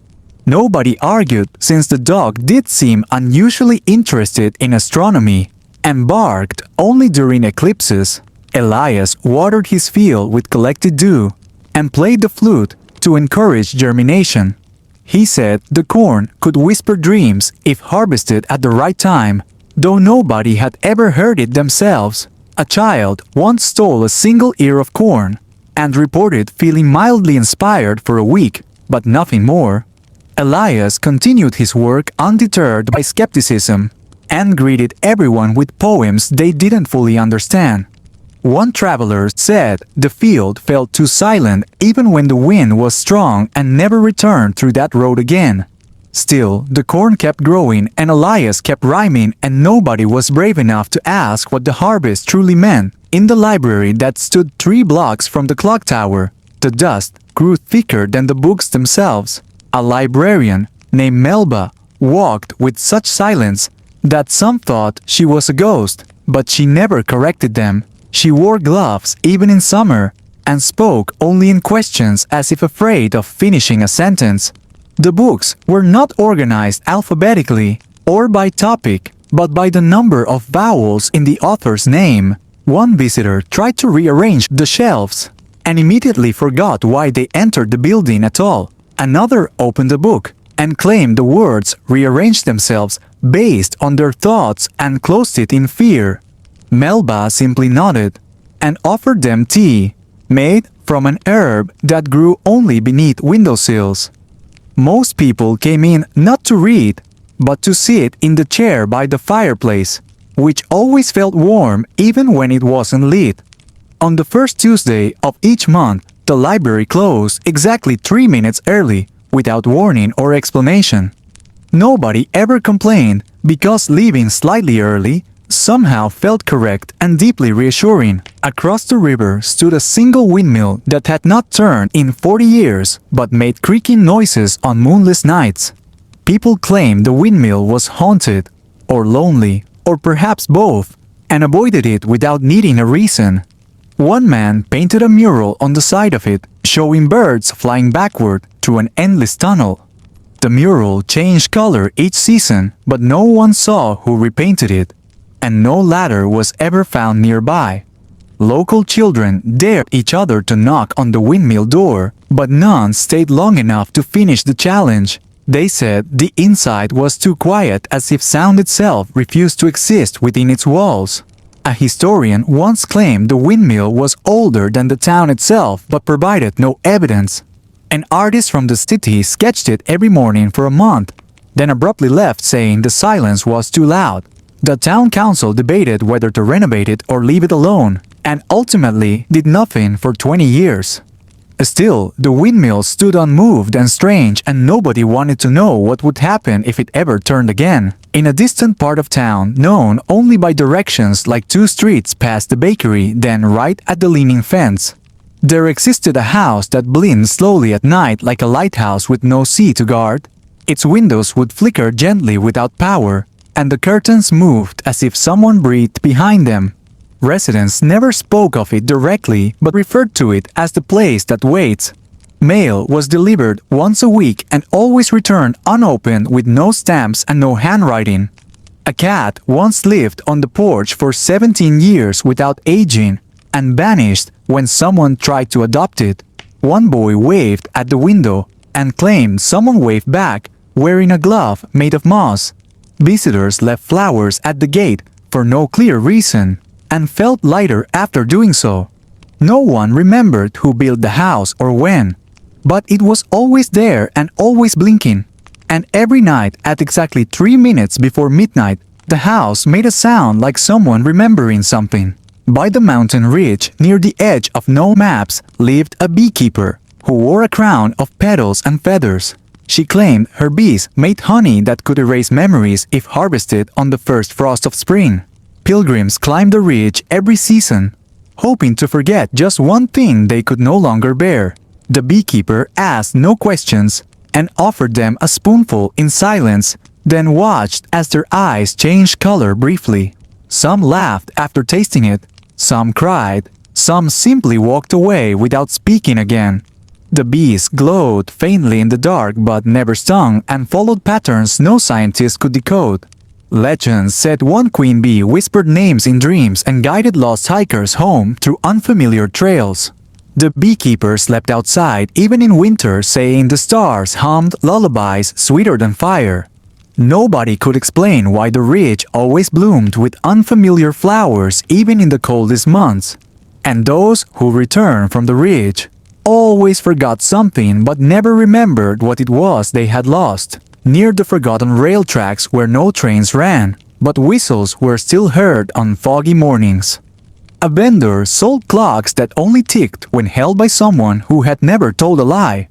Nobody argued since the dog did seem unusually interested in astronomy and barked only during eclipses. Elias watered his field with collected dew and played the flute to encourage germination. He said the corn could whisper dreams if harvested at the right time, though nobody had ever heard it themselves. A child once stole a single ear of corn, and reported feeling mildly inspired for a week, but nothing more. Elias continued his work undeterred by skepticism and greeted everyone with poems they didn't fully understand. One traveler said the field felt too silent even when the wind was strong and never returned through that road again. Still, the corn kept growing and Elias kept rhyming, and nobody was brave enough to ask what the harvest truly meant. In the library that stood 3 blocks from the clock tower, the dust grew thicker than the books themselves. A librarian named Melba walked with such silence that some thought she was a ghost, but she never corrected them. She wore gloves even in summer and spoke only in questions as if afraid of finishing a sentence. The books were not organized alphabetically or by topic, but by the number of vowels in the author's name. One visitor tried to rearrange the shelves and immediately forgot why they entered the building at all. Another opened the book and claimed the words rearranged themselves based on their thoughts and closed it in fear. Melba simply nodded and offered them tea, made from an herb that grew only beneath windowsills. Most people came in not to read, but to sit in the chair by the fireplace, which always felt warm even when it wasn't lit. On the first Tuesday of each month, the library closed exactly 3 minutes early, without warning or explanation. Nobody ever complained because leaving slightly early somehow felt correct and deeply reassuring. Across the river stood a single windmill that had not turned in 40 years but made creaking noises on moonless nights. People claimed the windmill was haunted, or lonely, or perhaps both, and avoided it without needing a reason. One man painted a mural on the side of it, showing birds flying backward through an endless tunnel. The mural changed color each season, but no one saw who repainted it, and no ladder was ever found nearby. Local children dared each other to knock on the windmill door, but none stayed long enough to finish the challenge. They said the inside was too quiet, as if sound itself refused to exist within its walls. A historian once claimed the windmill was older than the town itself but provided no evidence. An artist from the city sketched it every morning for a month, then abruptly left saying the silence was too loud. The town council debated whether to renovate it or leave it alone, and ultimately did nothing for 20 years. Still, the windmill stood unmoved and strange, and nobody wanted to know what would happen if it ever turned again. In a distant part of town, known only by directions like 2 streets past the bakery, then right at the leaning fence, there existed a house that blinked slowly at night like a lighthouse with no sea to guard. Its windows would flicker gently without power, and the curtains moved as if someone breathed behind them. Residents never spoke of it directly but referred to it as the place that waits. Mail was delivered once a week and always returned unopened with no stamps and no handwriting. A cat once lived on the porch for 17 years without aging and vanished when someone tried to adopt it. One boy waved at the window and claimed someone waved back wearing a glove made of moss. Visitors left flowers at the gate for no clear reason and felt lighter after doing so. No one remembered who built the house or when, but it was always there and always blinking. And every night at exactly 3 minutes before midnight, the house made a sound like someone remembering something. By the mountain ridge near the edge of no maps lived a beekeeper who wore a crown of petals and feathers. She claimed her bees made honey that could erase memories if harvested on the first frost of spring. Pilgrims climbed the ridge every season, hoping to forget just one thing they could no longer bear. The beekeeper asked no questions and offered them a spoonful in silence, then watched as their eyes changed color briefly. Some laughed after tasting it, some cried, some simply walked away without speaking again. The bees glowed faintly in the dark but never stung and followed patterns no scientist could decode. Legends said one queen bee whispered names in dreams and guided lost hikers home through unfamiliar trails. The beekeeper slept outside even in winter, saying the stars hummed lullabies sweeter than fire. Nobody could explain why the ridge always bloomed with unfamiliar flowers even in the coldest months. And those who returned from the ridge always forgot something but never remembered what it was they had lost. Near the forgotten rail tracks where no trains ran, but whistles were still heard on foggy mornings. A vendor sold clocks that only ticked when held by someone who had never told a lie.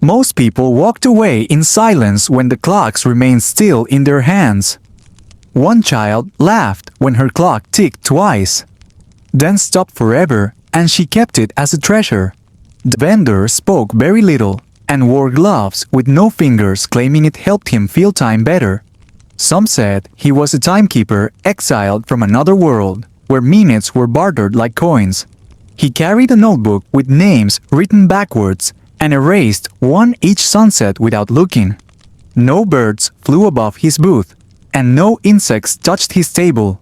Most people walked away in silence when the clocks remained still in their hands. One child laughed when her clock ticked twice, then stopped forever, and she kept it as a treasure. The vendor spoke very little and wore gloves with no fingers, claiming it helped him feel time better. Some said he was a timekeeper exiled from another world, where minutes were bartered like coins. He carried a notebook with names written backwards and erased one each sunset without looking. No birds flew above his booth, and no insects touched his table.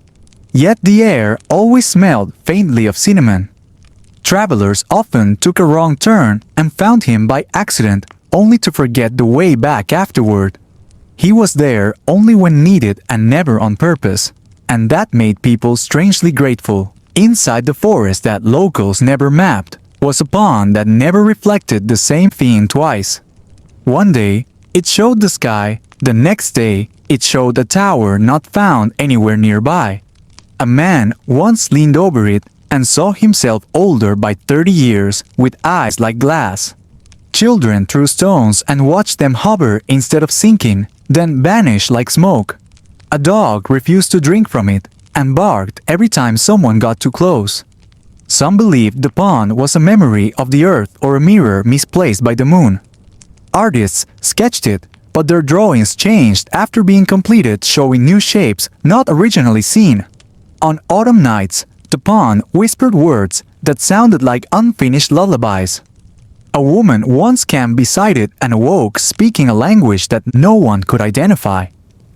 Yet the air always smelled faintly of cinnamon. Travelers often took a wrong turn and found him by accident, only to forget the way back afterward. He was there only when needed and never on purpose, and that made people strangely grateful. Inside the forest that locals never mapped was a pond that never reflected the same thing twice. One day, it showed the sky. The next day, it showed a tower not found anywhere nearby. A man once leaned over it and saw himself older by 30 years with eyes like glass. Children threw stones and watched them hover instead of sinking, then vanish like smoke. A dog refused to drink from it and barked every time someone got too close. Some believed the pond was a memory of the earth or a mirror misplaced by the moon. Artists sketched it, but their drawings changed after being completed, showing new shapes not originally seen. On autumn nights, the pond whispered words that sounded like unfinished lullabies. A woman once camped beside it and awoke speaking a language that no one could identify.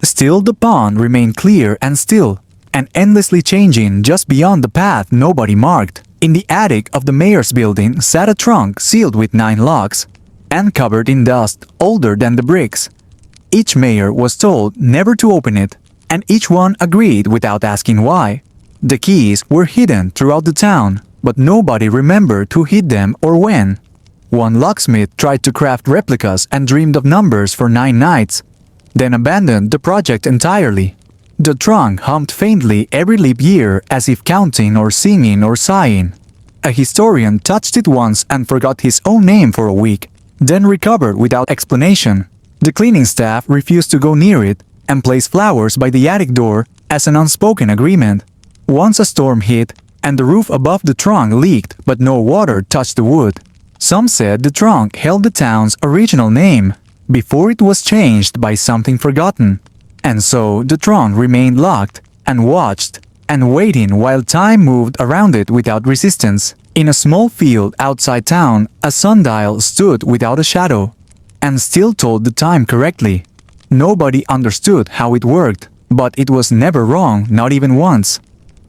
Still, the pond remained clear and still, and endlessly changing just beyond the path nobody marked. In the attic of the mayor's building sat a trunk sealed with 9 locks and covered in dust older than the bricks. Each mayor was told never to open it, and each one agreed without asking why. The keys were hidden throughout the town, but nobody remembered who hid them or when. One locksmith tried to craft replicas and dreamed of numbers for 9 nights, then abandoned the project entirely. The trunk hummed faintly every leap year as if counting or singing or sighing. A historian touched it once and forgot his own name for a week, then recovered without explanation. The cleaning staff refused to go near it and placed flowers by the attic door as an unspoken agreement. Once a storm hit and the roof above the trunk leaked, but no water touched the wood. Some said the trunk held the town's original name before it was changed by something forgotten. And so the trunk remained locked and watched and waiting while time moved around it without resistance. In a small field outside town, a sundial stood without a shadow and still told the time correctly. Nobody understood how it worked, but it was never wrong, not even once.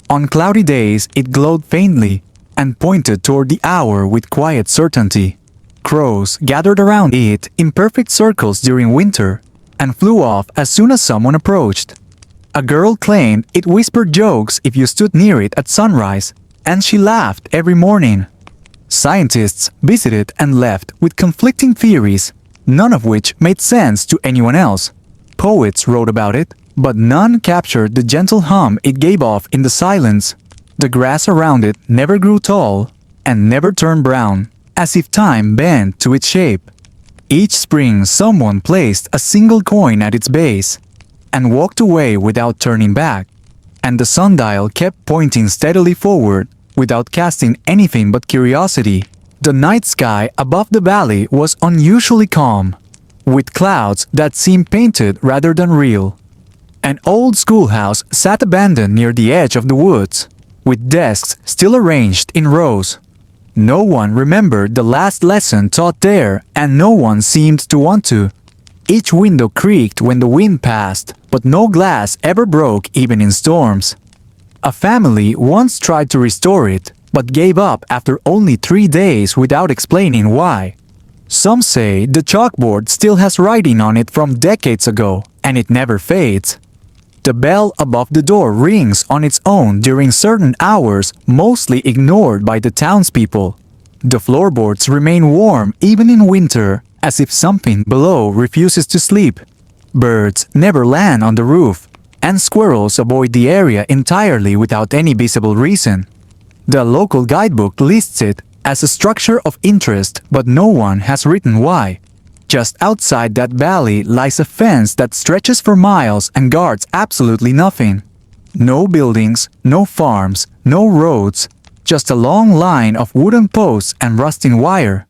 On cloudy days, it glowed faintly and pointed toward the hour with quiet certainty. Crows gathered around it in perfect circles during winter and flew off as soon as someone approached. A girl claimed it whispered jokes if you stood near it at sunrise, and she laughed every morning. Scientists visited and left with conflicting theories, none of which made sense to anyone else. Poets wrote about it, but none captured the gentle hum it gave off in the silence. The grass around it never grew tall and never turned brown, as if time bent to its shape. Each spring someone placed a single coin at its base and walked away without turning back, and the sundial kept pointing steadily forward without casting anything but curiosity. The night sky above the valley was unusually calm, with clouds that seemed painted rather than real. An old schoolhouse sat abandoned near the edge of the woods, with desks still arranged in rows. No one remembered the last lesson taught there, and no one seemed to want to. Each window creaked when the wind passed, but no glass ever broke even in storms. A family once tried to restore it, but gave up after only 3 days without explaining why. Some say the chalkboard still has writing on it from decades ago, and it never fades. The bell above the door rings on its own during certain hours, mostly ignored by the townspeople. The floorboards remain warm even in winter, as if something below refuses to sleep. Birds never land on the roof, and squirrels avoid the area entirely without any visible reason. The local guidebook lists it as a structure of interest, but no one has written why. Just outside that valley lies a fence that stretches for miles and guards absolutely nothing. No buildings, no farms, no roads, just a long line of wooden posts and rusting wire.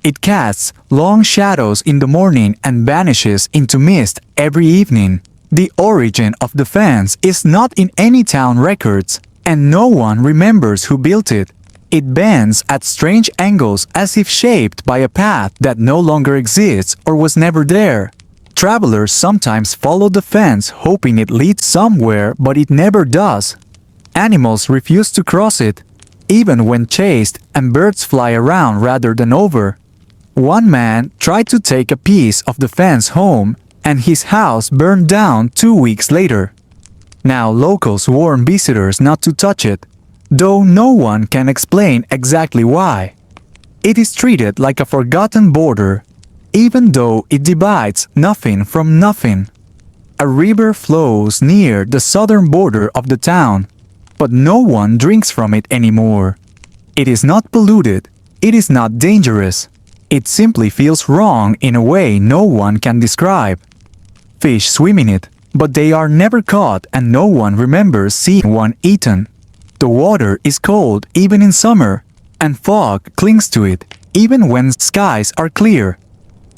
It casts long shadows in the morning and vanishes into mist every evening. The origin of the fence is not in any town records, and no one remembers who built it. It bends at strange angles as if shaped by a path that no longer exists or was never there. Travelers sometimes follow the fence hoping it leads somewhere, but it never does. Animals refuse to cross it, even when chased, and birds fly around rather than over. One man tried to take a piece of the fence home, and his house burned down 2 weeks later. Now locals warn visitors not to touch it, though no one can explain exactly why. It is treated like a forgotten border, even though it divides nothing from nothing. A river flows near the southern border of the town, but no one drinks from it anymore. It is not polluted, it is not dangerous. It simply feels wrong in a way no one can describe. Fish swim in it, but they are never caught and no one remembers seeing one eaten. The water is cold even in summer, and fog clings to it even when skies are clear.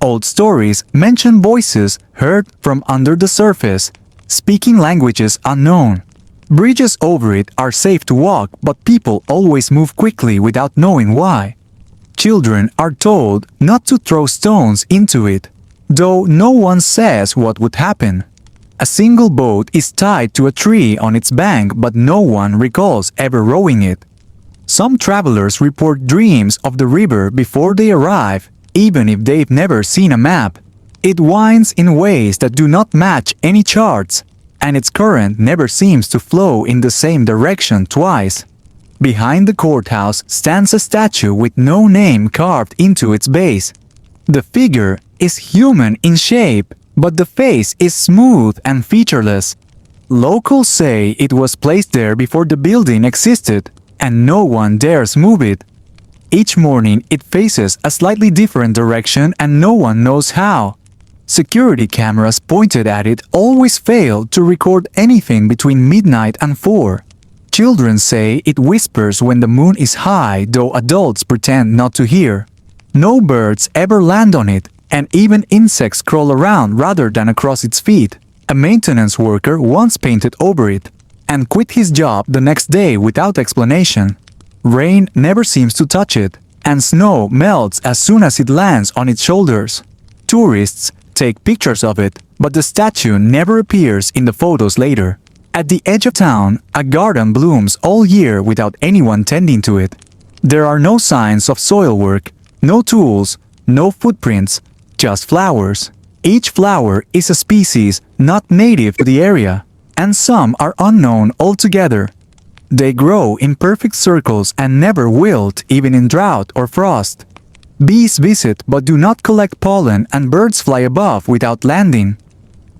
Old stories mention voices heard from under the surface, speaking languages unknown. Bridges over it are safe to walk, but people always move quickly without knowing why. Children are told not to throw stones into it, though no one says what would happen. A single boat is tied to a tree on its bank, but no one recalls ever rowing it. Some travelers report dreams of the river before they arrive, even if they've never seen a map. It winds in ways that do not match any charts, and its current never seems to flow in the same direction twice. Behind the courthouse stands a statue with no name carved into its base. The figure is human in shape, but the face is smooth and featureless. Locals say it was placed there before the building existed, and no one dares move it. Each morning it faces a slightly different direction and no one knows how. Security cameras pointed at it always fail to record anything between midnight and 4. Children say it whispers when the moon is high, though adults pretend not to hear. No birds ever land on it, and even insects crawl around rather than across its feet. A maintenance worker once painted over it and quit his job the next day without explanation. Rain never seems to touch it, and snow melts as soon as it lands on its shoulders. Tourists take pictures of it, but the statue never appears in the photos later. At the edge of town, a garden blooms all year without anyone tending to it. There are no signs of soil work, no tools, no footprints, just flowers. Each flower is a species not native to the area, and some are unknown altogether. They grow in perfect circles and never wilt even in drought or frost. Bees visit but do not collect pollen, and birds fly above without landing.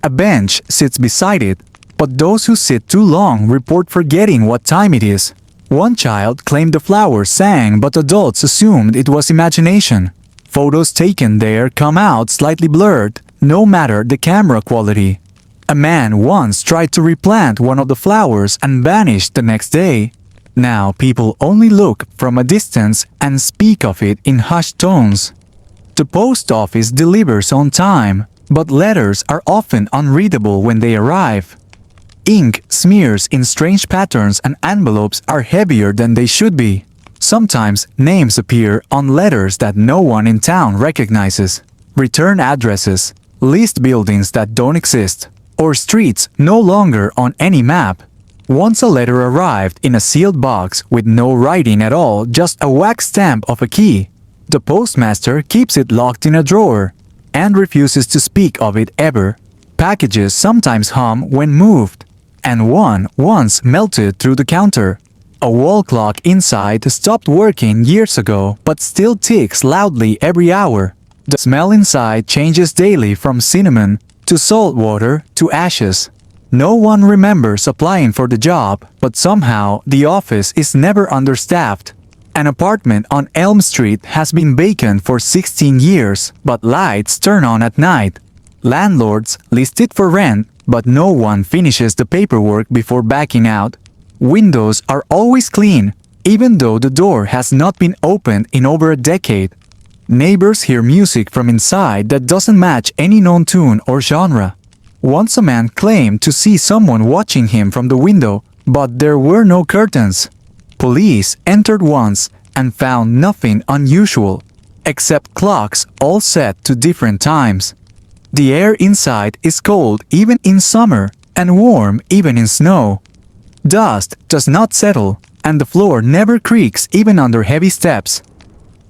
A bench sits beside it, but those who sit too long report forgetting what time it is. One child claimed the flower sang, but adults assumed it was imagination. Photos taken there come out slightly blurred, no matter the camera quality. A man once tried to replant one of the flowers and vanished the next day. Now people only look from a distance and speak of it in hushed tones. The post office delivers on time, but letters are often unreadable when they arrive. Ink smears in strange patterns and envelopes are heavier than they should be. Sometimes names appear on letters that no one in town recognizes. Return addresses, list buildings that don't exist, or streets no longer on any map. Once a letter arrived in a sealed box with no writing at all, just a wax stamp of a key. The postmaster keeps it locked in a drawer and refuses to speak of it ever. Packages sometimes hum when moved, and one once melted through the counter. A wall clock inside stopped working years ago but still ticks loudly every hour. The smell inside changes daily from cinnamon to salt water to ashes. No one remembers applying for the job, but somehow the office is never understaffed. An apartment on Elm Street has been vacant for 16 years, but lights turn on at night. Landlords list it for rent, but no one finishes the paperwork before backing out. Windows are always clean, even though the door has not been opened in over a decade. Neighbors hear music from inside that doesn't match any known tune or genre. Once a man claimed to see someone watching him from the window, but there were no curtains. Police entered once and found nothing unusual, except clocks all set to different times. The air inside is cold even in summer and warm even in snow. Dust does not settle, and the floor never creaks even under heavy steps.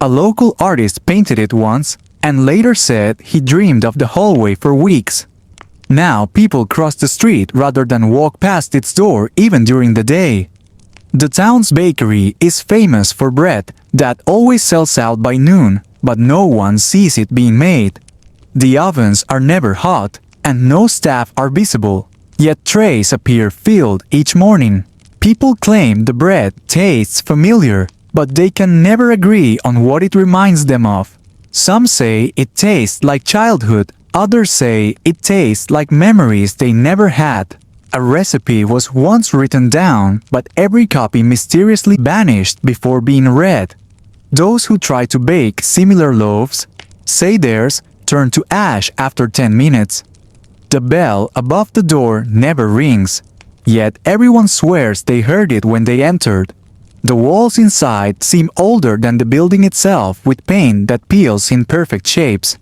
A local artist painted it once and later said he dreamed of the hallway for weeks. Now people cross the street rather than walk past its door even during the day. The town's bakery is famous for bread that always sells out by noon, but no one sees it being made. The ovens are never hot and no staff are visible, yet trays appear filled each morning. People claim the bread tastes familiar, but they can never agree on what it reminds them of. Some say it tastes like childhood, others say it tastes like memories they never had. A recipe was once written down, but every copy mysteriously vanished before being read. Those who try to bake similar loaves say theirs turn to ash after 10 minutes. The bell above the door never rings, yet everyone swears they heard it when they entered. The walls inside seem older than the building itself, with paint that peels in perfect shapes.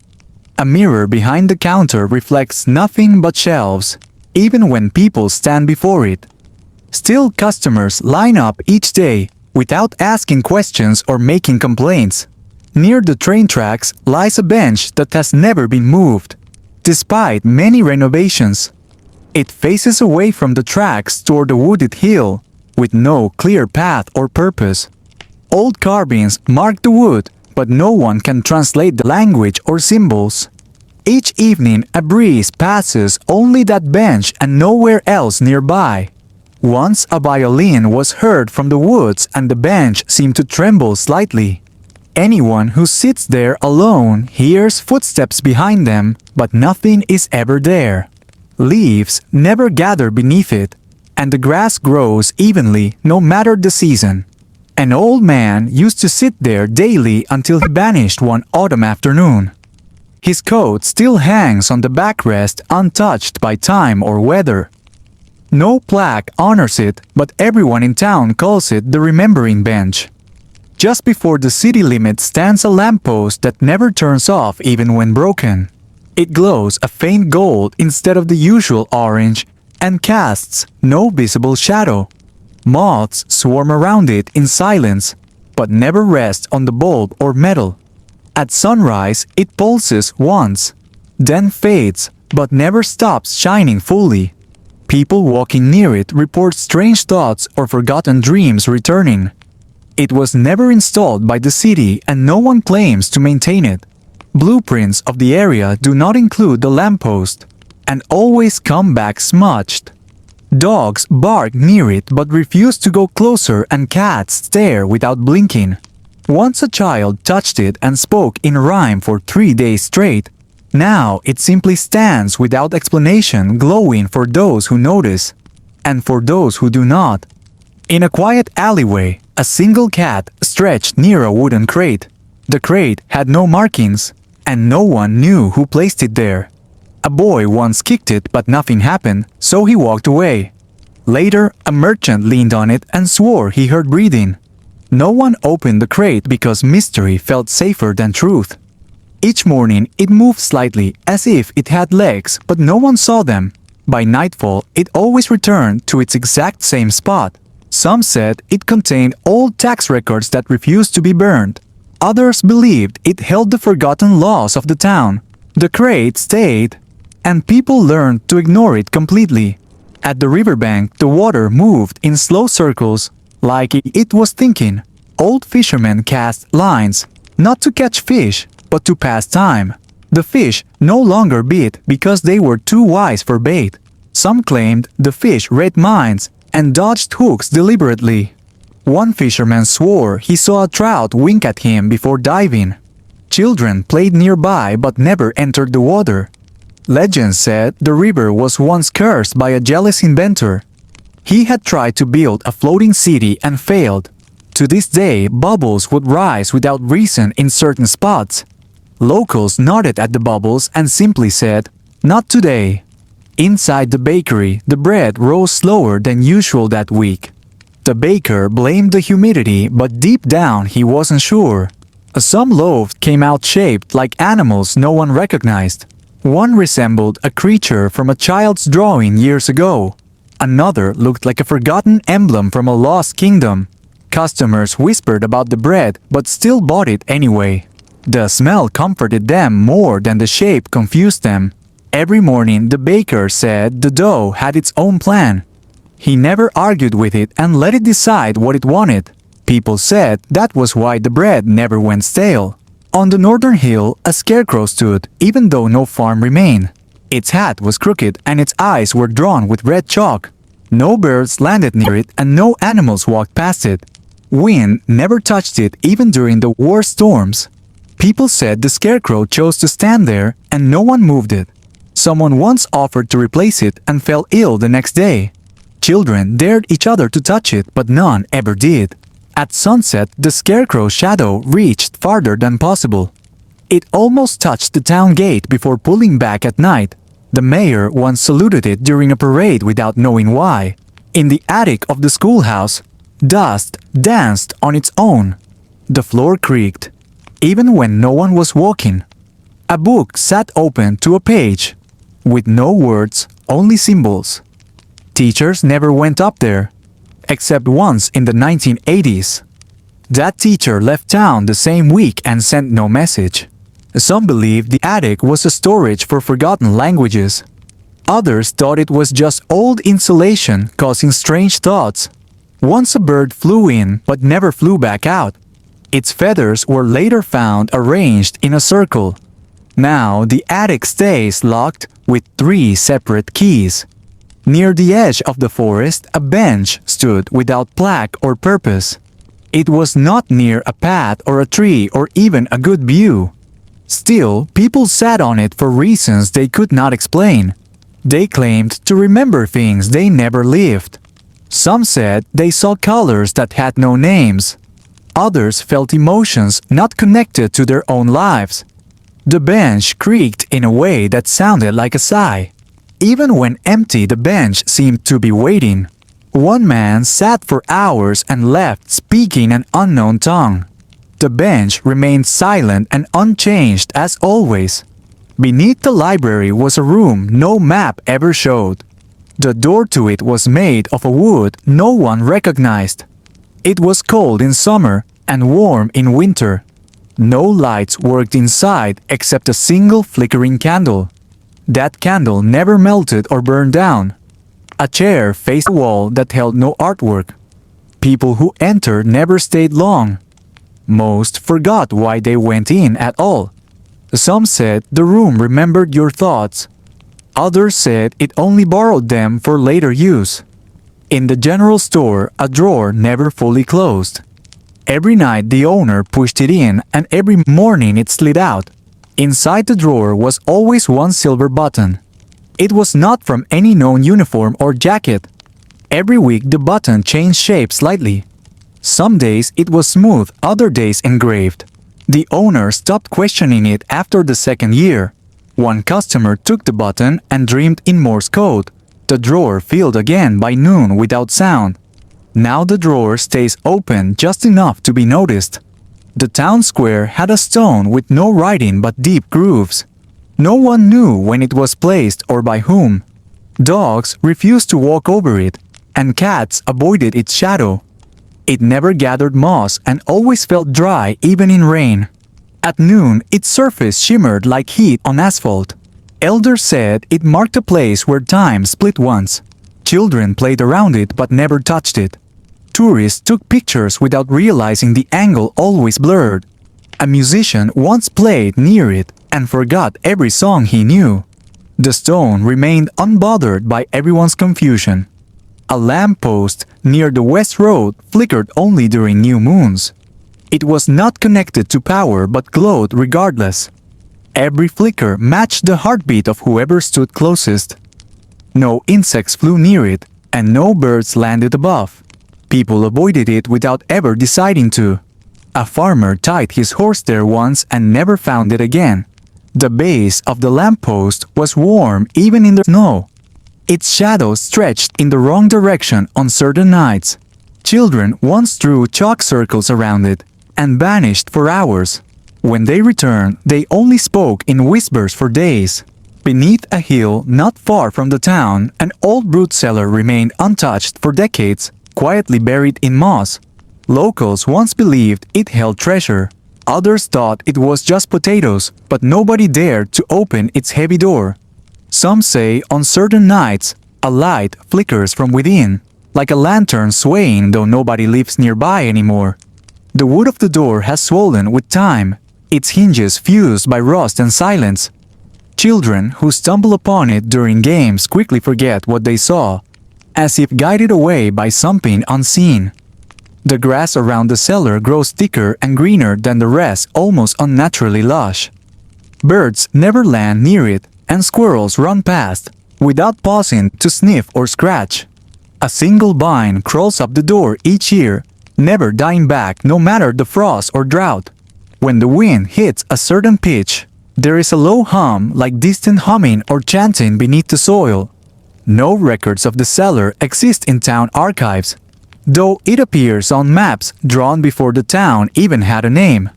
A mirror behind the counter reflects nothing but shelves, even when people stand before it. Still, customers line up each day without asking questions or making complaints. Near the train tracks lies a bench that has never been moved, despite many renovations. It faces away from the tracks toward a wooded hill, with no clear path or purpose. Old carvings mark the wood, but no one can translate the language or symbols. Each evening a breeze passes only that bench and nowhere else nearby. Once a violin was heard from the woods and the bench seemed to tremble slightly. Anyone who sits there alone hears footsteps behind them, but nothing is ever there. Leaves never gather beneath it, and the grass grows evenly no matter the season. An old man used to sit there daily until he vanished one autumn afternoon. His coat still hangs on the backrest untouched by time or weather. No plaque honors it, but everyone in town calls it the Remembering Bench. Just before the city limit stands a lamppost that never turns off even when broken. It glows a faint gold instead of the usual orange and casts no visible shadow. Moths swarm around it in silence, but never rest on the bulb or metal. At sunrise, it pulses once, then fades, but never stops shining fully. People walking near it report strange thoughts or forgotten dreams returning. It was never installed by the city and no one claims to maintain it. Blueprints of the area do not include the lamppost, and always come back smudged. Dogs bark near it but refuse to go closer, and cats stare without blinking. Once a child touched it and spoke in rhyme for 3 days straight. Now it simply stands without explanation, glowing for those who notice, and for those who do not. In a quiet alleyway, a single cat stretched near a wooden crate. The crate had no markings, and no one knew who placed it there. A boy once kicked it but nothing happened, so he walked away. Later, a merchant leaned on it and swore he heard breathing. No one opened the crate because mystery felt safer than truth. Each morning it moved slightly as if it had legs, but no one saw them. By nightfall, it always returned to its exact same spot. Some said it contained old tax records that refused to be burned. Others believed it held the forgotten laws of the town. The crate stayed, and people learned to ignore it completely. At the riverbank, the water moved in slow circles, like it was thinking. Old fishermen cast lines, not to catch fish, but to pass time. The fish no longer bit because they were too wise for bait. Some claimed the fish read minds and dodged hooks deliberately. One fisherman swore he saw a trout wink at him before diving. Children played nearby but never entered the water. Legend said the river was once cursed by a jealous inventor. He had tried to build a floating city and failed. To this day, bubbles would rise without reason in certain spots. Locals nodded at the bubbles and simply said, "Not today." Inside the bakery, the bread rose slower than usual that week. The baker blamed the humidity, but deep down he wasn't sure. Some loaves came out shaped like animals no one recognized. One resembled a creature from a child's drawing years ago. Another looked like a forgotten emblem from a lost kingdom. Customers whispered about the bread but still bought it anyway. The smell comforted them more than the shape confused them. Every morning the baker said the dough had its own plan. He never argued with it and let it decide what it wanted. People said that was why the bread never went stale. On the northern hill, a scarecrow stood, even though no farm remained. Its hat was crooked and its eyes were drawn with red chalk. No birds landed near it and no animals walked past it. Wind never touched it even during the war storms. People said the scarecrow chose to stand there and no one moved it. Someone once offered to replace it and fell ill the next day. Children dared each other to touch it, but none ever did. At sunset, the scarecrow's shadow reached farther than possible. It almost touched the town gate before pulling back at night. The mayor once saluted it during a parade without knowing why. In the attic of the schoolhouse, dust danced on its own. The floor creaked, even when no one was walking. A book sat open to a page, with no words, only symbols. Teachers never went up there, except once in the 1980s. That teacher left town the same week and sent no message. Some believed the attic was a storage for forgotten languages. Others thought it was just old insulation causing strange thoughts. Once a bird flew in but never flew back out. Its feathers were later found arranged in a circle. Now the attic stays locked with 3 separate keys. Near the edge of the forest, a bench stood without plaque or purpose. It was not near a path or a tree or even a good view. Still, people sat on it for reasons they could not explain. They claimed to remember things they never lived. Some said they saw colors that had no names. Others felt emotions not connected to their own lives. The bench creaked in a way that sounded like a sigh. Even when empty, the bench seemed to be waiting. One man sat for hours and left speaking an unknown tongue. The bench remained silent and unchanged as always. Beneath the library was a room no map ever showed. The door to it was made of a wood no one recognized. It was cold in summer and warm in winter. No lights worked inside except a single flickering candle. That candle never melted or burned down. A chair faced a wall that held no artwork. People who entered never stayed long. Most forgot why they went in at all. Some said the room remembered your thoughts. Others said it only borrowed them for later use. In the general store, a drawer never fully closed. Every night the owner pushed it in and every morning it slid out. Inside the drawer was always one silver button. It was not from any known uniform or jacket. Every week the button changed shape slightly. Some days it was smooth, other days engraved. The owner stopped questioning it after the second year. One customer took the button and dreamed in Morse code. The drawer filled again by noon without sound. Now the drawer stays open just enough to be noticed. The town square had a stone with no writing but deep grooves. No one knew when it was placed or by whom. Dogs refused to walk over it, and cats avoided its shadow. It never gathered moss and always felt dry even in rain. At noon, its surface shimmered like heat on asphalt. Elders said it marked a place where time split once. Children played around it but never touched it. Tourists took pictures without realizing the angle always blurred. A musician once played near it and forgot every song he knew. The stone remained unbothered by everyone's confusion. A lamppost near the West Road flickered only during new moons. It was not connected to power but glowed regardless. Every flicker matched the heartbeat of whoever stood closest. No insects flew near it, and no birds landed above. People avoided it without ever deciding to. A farmer tied his horse there once and never found it again. The base of the lamppost was warm even in the snow. Its shadow stretched in the wrong direction on certain nights. Children once drew chalk circles around it and vanished for hours. When they returned, they only spoke in whispers for days. Beneath a hill not far from the town, an old root cellar remained untouched for decades, quietly buried in moss. Locals once believed it held treasure. Others thought it was just potatoes, but nobody dared to open its heavy door. Some say on certain nights, a light flickers from within, like a lantern swaying though nobody lives nearby anymore. The wood of the door has swollen with time, its hinges fused by rust and silence. Children who stumble upon it during games quickly forget what they saw, as if guided away by something unseen. The grass around the cellar grows thicker and greener than the rest, almost unnaturally lush. Birds never land near it, and squirrels run past, without pausing to sniff or scratch. A single vine crawls up the door each year, never dying back no matter the frost or drought. When the wind hits a certain pitch, there is a low hum like distant humming or chanting beneath the soil. No records of the cellar exist in town archives, though it appears on maps drawn before the town even had a name.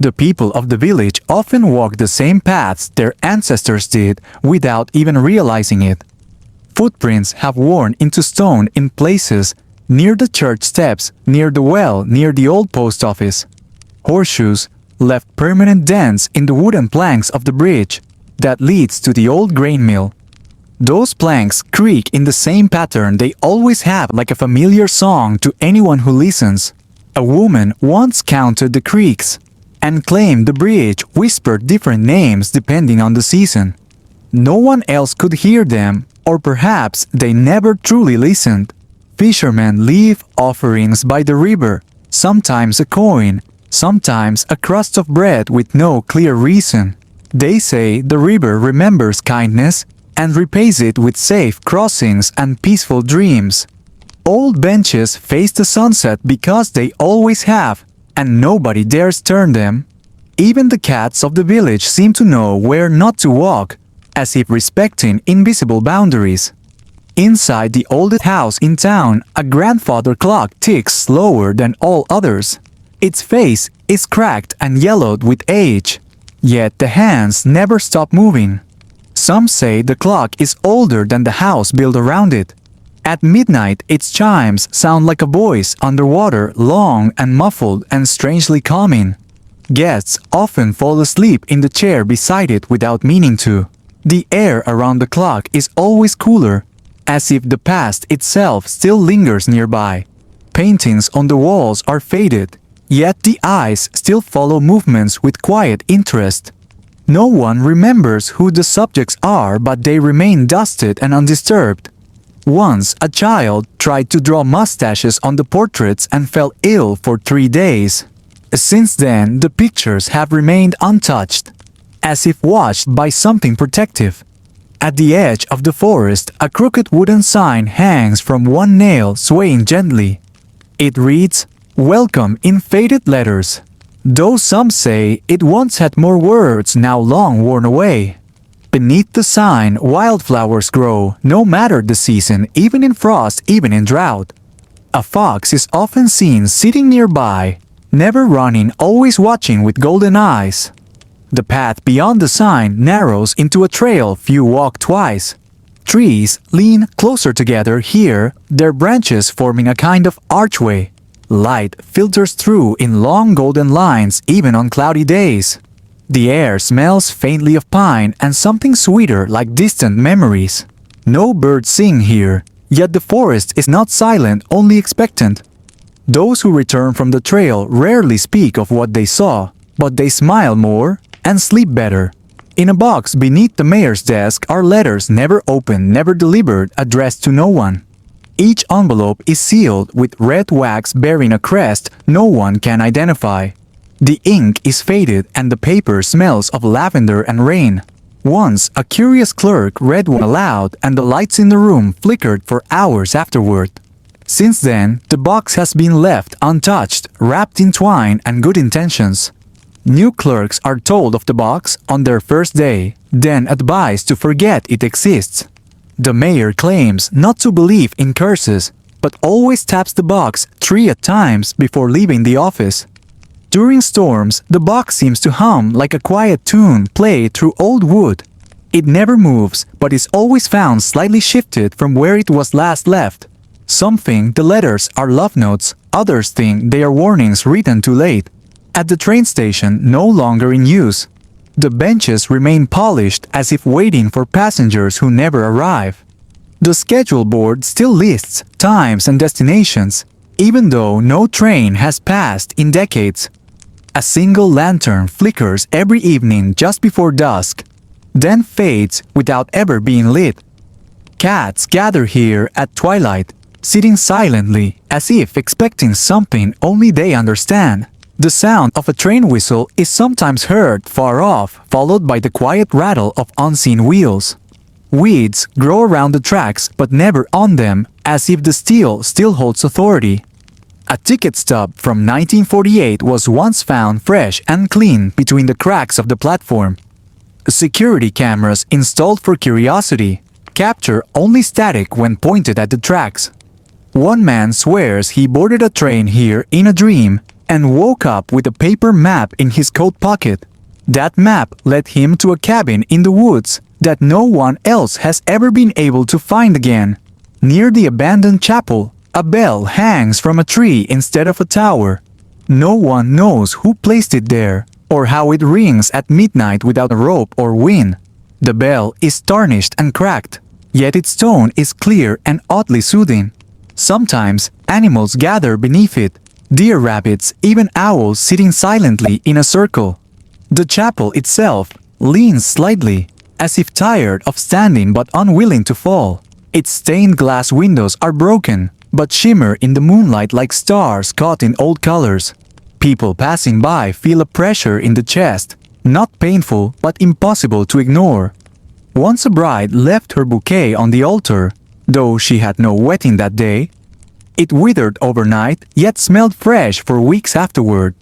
The people of the village often walk the same paths their ancestors did without even realizing it. Footprints have worn into stone in places, near the church steps, near the well, near the old post office. Horseshoes left permanent dents in the wooden planks of the bridge that leads to the old grain mill. Those planks creak in the same pattern they always have, like a familiar song to anyone who listens. A woman once counted the creaks and claimed the bridge whispered different names depending on the season. No one else could hear them, or perhaps they never truly listened. Fishermen leave offerings by the river, sometimes a coin, sometimes a crust of bread with no clear reason. They say the river remembers kindness and repays it with safe crossings and peaceful dreams. Old benches face the sunset because they always have, and nobody dares turn them. Even the cats of the village seem to know where not to walk, as if respecting invisible boundaries. Inside the oldest house in town, a grandfather clock ticks slower than all others. Its face is cracked and yellowed with age, yet the hands never stop moving. Some say the clock is older than the house built around it. At midnight, its chimes sound like a voice underwater, long and muffled and strangely calming. Guests often fall asleep in the chair beside it without meaning to. The air around the clock is always cooler, as if the past itself still lingers nearby. Paintings on the walls are faded, yet the eyes still follow movements with quiet interest. No one remembers who the subjects are, but they remain dusted and undisturbed. Once a child tried to draw mustaches on the portraits and fell ill for 3 days. Since then, the pictures have remained untouched, as if watched by something protective. At the edge of the forest, a crooked wooden sign hangs from one nail, swaying gently. It reads, "Welcome," in faded letters, though some say it once had more words now long worn away. Beneath the sign, wildflowers grow, no matter the season, even in frost, even in drought. A fox is often seen sitting nearby, never running, always watching with golden eyes. The path beyond the sign narrows into a trail few walk twice. Trees lean closer together here, their branches forming a kind of archway. Light filters through in long golden lines even on cloudy days. The air smells faintly of pine and something sweeter like distant memories. No birds sing here, Yet the forest is not silent, only expectant. Those who return from the trail rarely speak of what they saw, but they smile more and sleep better. In a box beneath the mayor's desk are letters never opened, never delivered, addressed to no one. Each envelope is sealed with red wax bearing a crest no one can identify. The ink is faded and the paper smells of lavender and rain. Once, a curious clerk read one aloud and the lights in the room flickered for hours afterward. Since then, the box has been left untouched, wrapped in twine and good intentions. New clerks are told of the box on their first day, then advised to forget it exists. The mayor claims not to believe in curses, but always taps the box 3 at times before leaving the office. During storms, the box seems to hum like a quiet tune played through old wood. It never moves, but is always found slightly shifted from where it was last left. Some think the letters are love notes, others think they are warnings written too late. At the train station, no longer in use. The benches remain polished as if waiting for passengers who never arrive. The schedule board still lists times and destinations, even though no train has passed in decades. A single lantern flickers every evening just before dusk, then fades without ever being lit. Cats gather here at twilight, sitting silently as if expecting something only they understand. The sound of a train whistle is sometimes heard far off, followed by the quiet rattle of unseen wheels. Weeds grow around the tracks but never on them, as if the steel still holds authority. A ticket stub from 1948 was once found fresh and clean between the cracks of the platform. Security cameras installed for curiosity capture only static when pointed at the tracks. One man swears he boarded a train here in a dream and woke up with a paper map in his coat pocket. That map led him to a cabin in the woods that no one else has ever been able to find again. Near the abandoned chapel, a bell hangs from a tree instead of a tower. No one knows who placed it there, or how it rings at midnight without a rope or wind. The bell is tarnished and cracked, yet its tone is clear and oddly soothing. Sometimes, animals gather beneath it, deer, rabbits, even owls sitting silently in a circle. The chapel itself leans slightly, as if tired of standing but unwilling to fall. Its stained glass windows are broken, but shimmer in the moonlight like stars caught in old colors. People passing by feel a pressure in the chest, not painful but impossible to ignore. Once a bride left her bouquet on the altar, though she had no wedding that day. It withered overnight, yet smelled fresh for weeks afterward.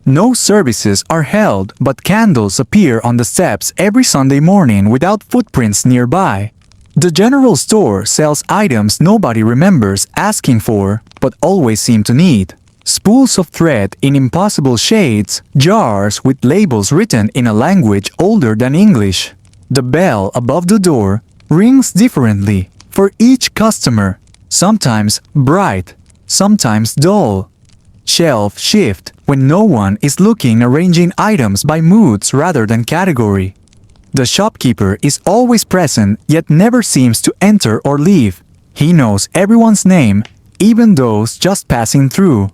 No services are held, but candles appear on the steps every Sunday morning without footprints nearby. The general store sells items nobody remembers asking for, but always seem to need. Spools of thread in impossible shades, jars with labels written in a language older than English. The bell above the door rings differently for each customer, sometimes bright, sometimes dull. Shelves shift when no one is looking, arranging items by moods rather than category. The shopkeeper is always present yet never seems to enter or leave. He knows everyone's name, even those just passing through.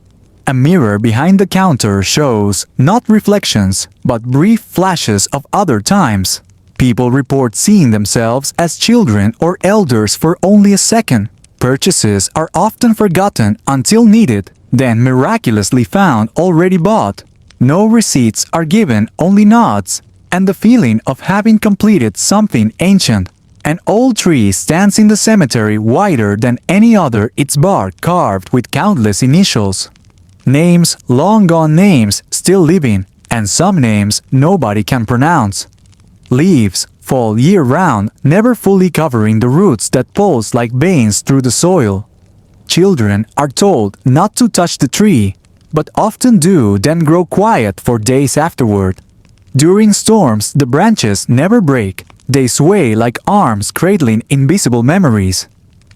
A mirror behind the counter shows not reflections, but brief flashes of other times. People report seeing themselves as children or elders for only a second. Purchases are often forgotten until needed, then miraculously found already bought. No receipts are given, only nods, and the feeling of having completed something ancient. An old tree stands in the cemetery wider than any other, its bark carved with countless initials. Names, long gone names, still living, and some names nobody can pronounce. Leaves fall year-round, never fully covering the roots that pulse like veins through the soil. Children are told not to touch the tree, but often do, then grow quiet for days afterward. During storms, the branches never break. They sway like arms cradling invisible memories.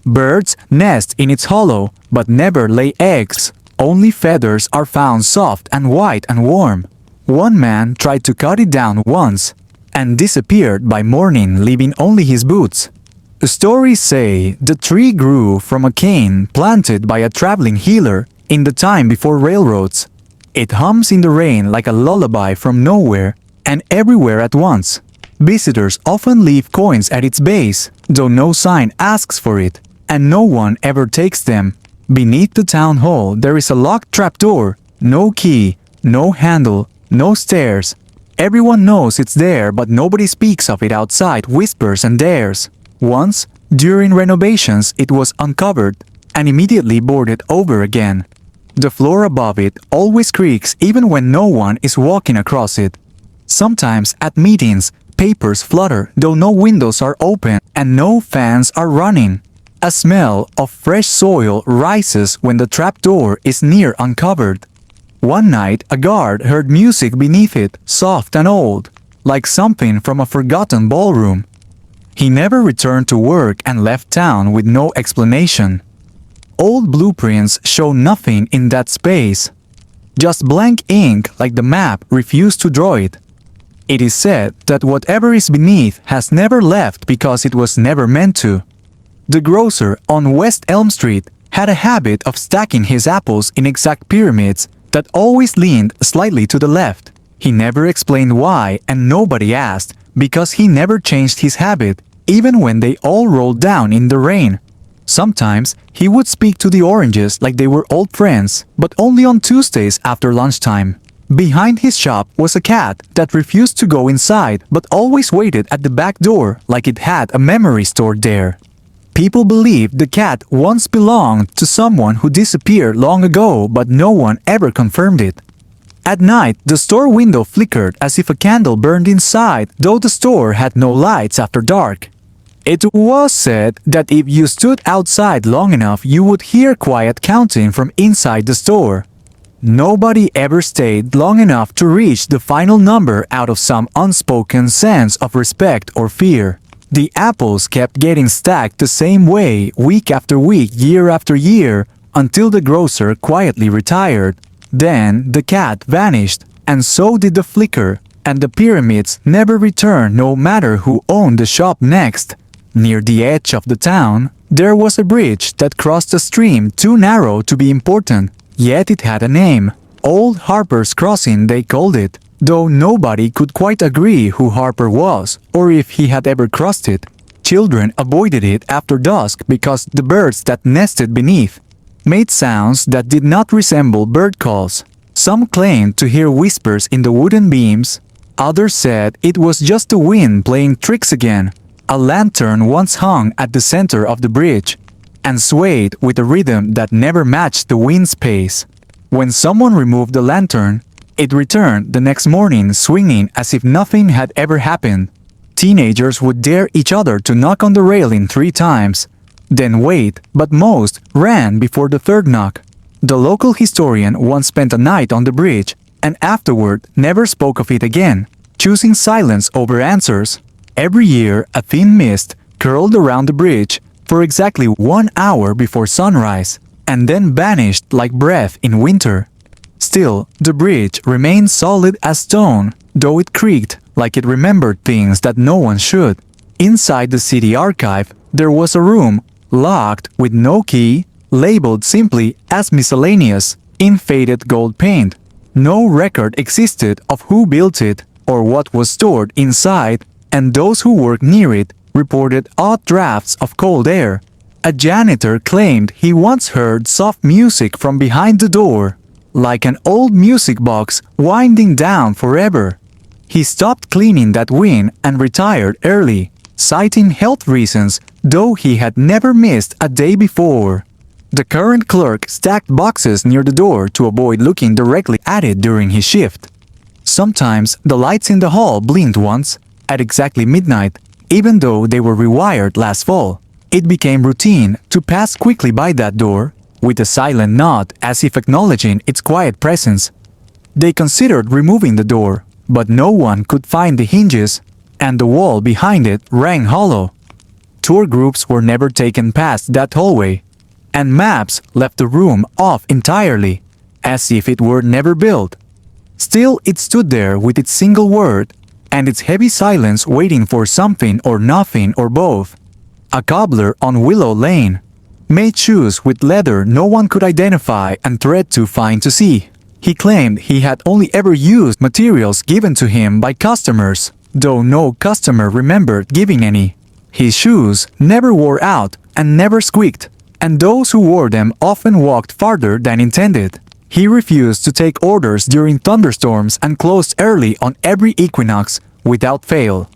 Birds nest in its hollow, but never lay eggs. Only feathers are found soft and white and warm. One man tried to cut it down once, and disappeared by morning, leaving only his boots. Stories say the tree grew from a cane planted by a traveling healer in the time before railroads. It hums in the rain like a lullaby from nowhere and everywhere at once. Visitors often leave coins at its base, though no sign asks for it, and no one ever takes them. Beneath the town hall there is a locked trapdoor, no key, no handle, no stairs. Everyone knows it's there, but nobody speaks of it outside whispers and dares. Once, during renovations, it was uncovered and immediately boarded over again. The floor above it always creaks even when no one is walking across it. Sometimes at meetings, papers flutter though no windows are open and no fans are running. A smell of fresh soil rises when the trapdoor is near uncovered. One night, a guard heard music beneath it, soft and old, like something from a forgotten ballroom. He never returned to work and left town with no explanation. Old blueprints show nothing in that space. Just blank ink like the map refused to draw it. It is said that whatever is beneath has never left because it was never meant to. The grocer on West Elm Street had a habit of stacking his apples in exact pyramids that always leaned slightly to the left. He never explained why and nobody asked because he never changed his habit, even when they all rolled down in the rain. Sometimes he would speak to the oranges like they were old friends, but only on Tuesdays after lunchtime. Behind his shop was a cat that refused to go inside but always waited at the back door like it had a memory stored there. People believed the cat once belonged to someone who disappeared long ago, but no one ever confirmed it. At night, the store window flickered as if a candle burned inside, though the store had no lights after dark. It was said that if you stood outside long enough, you would hear quiet counting from inside the store. Nobody ever stayed long enough to reach the final number out of some unspoken sense of respect or fear. The apples kept getting stacked the same way week after week, year after year, until the grocer quietly retired. Then the cat vanished, and so did the flicker, and the pyramids never returned no matter who owned the shop next. Near the edge of the town, there was a bridge that crossed a stream too narrow to be important, yet it had a name. Old Harper's Crossing they called it, though nobody could quite agree who Harper was or if he had ever crossed it. Children avoided it after dusk because the birds that nested beneath made sounds that did not resemble bird calls. Some claimed to hear whispers in the wooden beams. Others said it was just the wind playing tricks again. A lantern once hung at the center of the bridge and swayed with a rhythm that never matched the wind's pace. When someone removed the lantern, it returned the next morning swinging as if nothing had ever happened. Teenagers would dare each other to knock on the railing 3 times, then wait, but most ran before the third knock. The local historian once spent a night on the bridge and afterward never spoke of it again, choosing silence over answers. Every year, a thin mist curled around the bridge for exactly 1 hour before sunrise, and then vanished like breath in winter. Still, the bridge remained solid as stone, though it creaked like it remembered things that no one should. Inside the city archive, there was a room, locked with no key, labeled simply as miscellaneous, in faded gold paint. No record existed of who built it or what was stored inside, and those who worked near it reported odd drafts of cold air. A janitor claimed he once heard soft music from behind the door, like an old music box winding down forever. He stopped cleaning that wing and retired early, citing health reasons, though he had never missed a day before. The current clerk stacked boxes near the door to avoid looking directly at it during his shift. Sometimes the lights in the hall blinked once, at exactly midnight, even though they were rewired last fall. It became routine to pass quickly by that door, with a silent nod as if acknowledging its quiet presence. They considered removing the door, but no one could find the hinges, and the wall behind it rang hollow. Tour groups were never taken past that hallway, and maps left the room off entirely, as if it were never built. Still, it stood there with its single word, and its heavy silence waiting for something or nothing or both. A cobbler on Willow Lane made shoes with leather no one could identify and thread too fine to see. He claimed he had only ever used materials given to him by customers, though no customer remembered giving any. His shoes never wore out and never squeaked, and those who wore them often walked farther than intended. He refused to take orders during thunderstorms and closed early on every equinox without fail.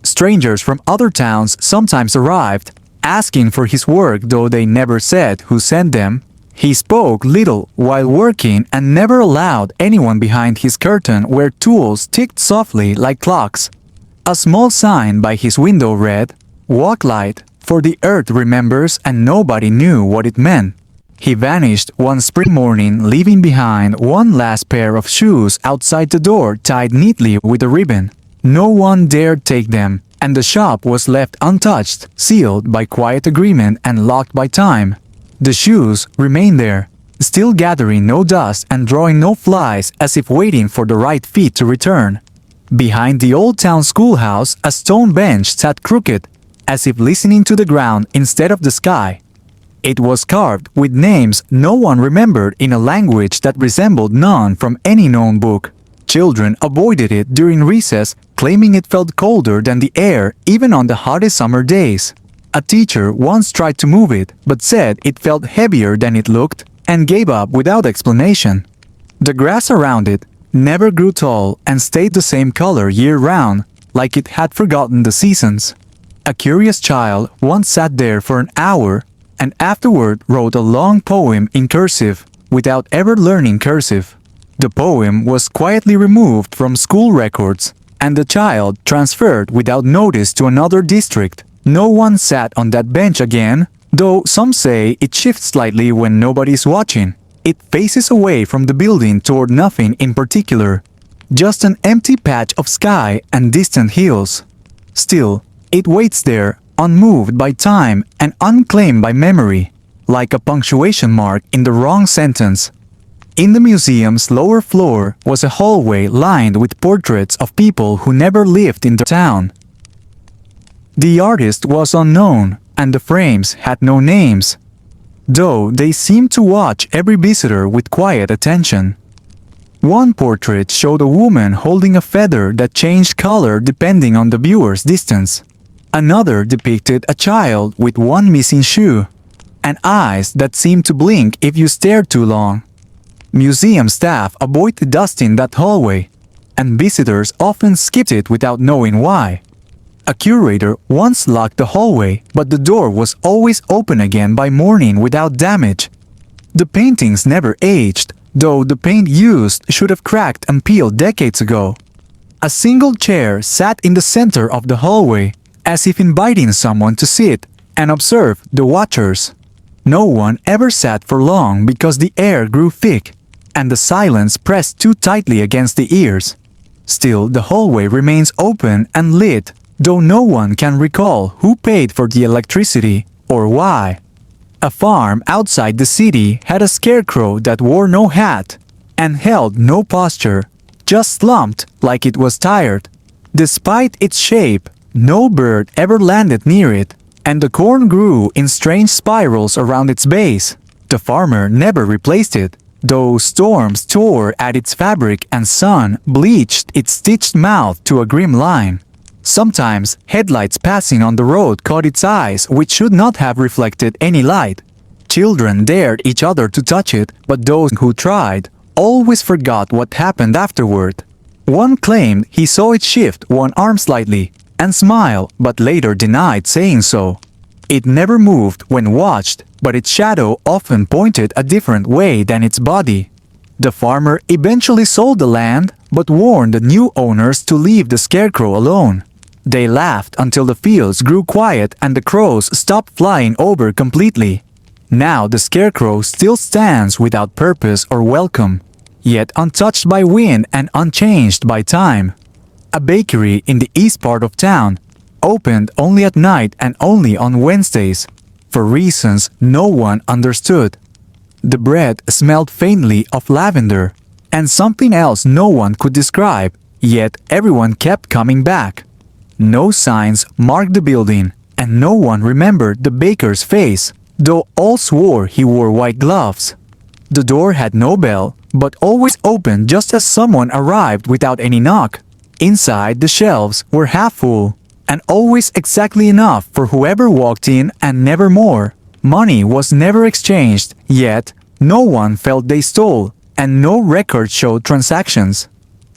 Strangers from other towns sometimes arrived, asking for his work though they never said who sent them. He spoke little while working and never allowed anyone behind his curtain where tools ticked softly like clocks. A small sign by his window read, "Walk light, for the earth remembers," and nobody knew what it meant. He vanished one spring morning, leaving behind one last pair of shoes outside the door tied neatly with a ribbon. No one dared take them, and the shop was left untouched, sealed by quiet agreement and locked by time. The shoes remained there, still gathering no dust and drawing no flies, as if waiting for the right feet to return. Behind the old town schoolhouse, a stone bench sat crooked, as if listening to the ground instead of the sky. It was carved with names no one remembered in a language that resembled none from any known book. Children avoided it during recess, claiming it felt colder than the air even on the hottest summer days. A teacher once tried to move it, but said it felt heavier than it looked and gave up without explanation. The grass around it never grew tall and stayed the same color year-round, like it had forgotten the seasons. A curious child once sat there for an hour and afterward wrote a long poem in cursive without ever learning cursive. The poem was quietly removed from school records, and the child transferred without notice to another district. No one sat on that bench again, though some say it shifts slightly when nobody's watching. It faces away from the building toward nothing in particular, just an empty patch of sky and distant hills. Still, it waits there, unmoved by time and unclaimed by memory, like a punctuation mark in the wrong sentence. In the museum's lower floor was a hallway lined with portraits of people who never lived in the town. The artist was unknown, and the frames had no names, though they seemed to watch every visitor with quiet attention. One portrait showed a woman holding a feather that changed color depending on the viewer's distance. Another depicted a child with one missing shoe, and eyes that seemed to blink if you stared too long. Museum staff avoided dusting that hallway, and visitors often skipped it without knowing why. A curator once locked the hallway, but the door was always open again by morning without damage. The paintings never aged, though the paint used should have cracked and peeled decades ago. A single chair sat in the center of the hallway, as if inviting someone to sit and observe the watchers. No one ever sat for long because the air grew thick, and the silence pressed too tightly against the ears. Still, the hallway remains open and lit, though no one can recall who paid for the electricity or why. A farm outside the city had a scarecrow that wore no hat and held no posture, just slumped like it was tired. Despite its shape, no bird ever landed near it, and the corn grew in strange spirals around its base. The farmer never replaced it, though storms tore at its fabric and sun bleached its stitched mouth to a grim line. Sometimes headlights passing on the road caught its eyes, which should not have reflected any light. Children dared each other to touch it, but those who tried always forgot what happened afterward. One claimed he saw it shift one arm slightly and smile, but later denied saying so. It never moved when watched, but its shadow often pointed a different way than its body. The farmer eventually sold the land, but warned the new owners to leave the scarecrow alone. They laughed until the fields grew quiet and the crows stopped flying over completely. Now the scarecrow still stands without purpose or welcome, yet untouched by wind and unchanged by time. A bakery in the east part of town opened only at night and only on Wednesdays, for reasons no one understood. The bread smelled faintly of lavender and something else no one could describe, yet everyone kept coming back. No signs marked the building, and no one remembered the baker's face, though all swore he wore white gloves. The door had no bell, but always opened just as someone arrived without any knock. Inside, the shelves were half full, and always exactly enough for whoever walked in and never more. Money was never exchanged, yet no one felt they stole, and no record showed transactions.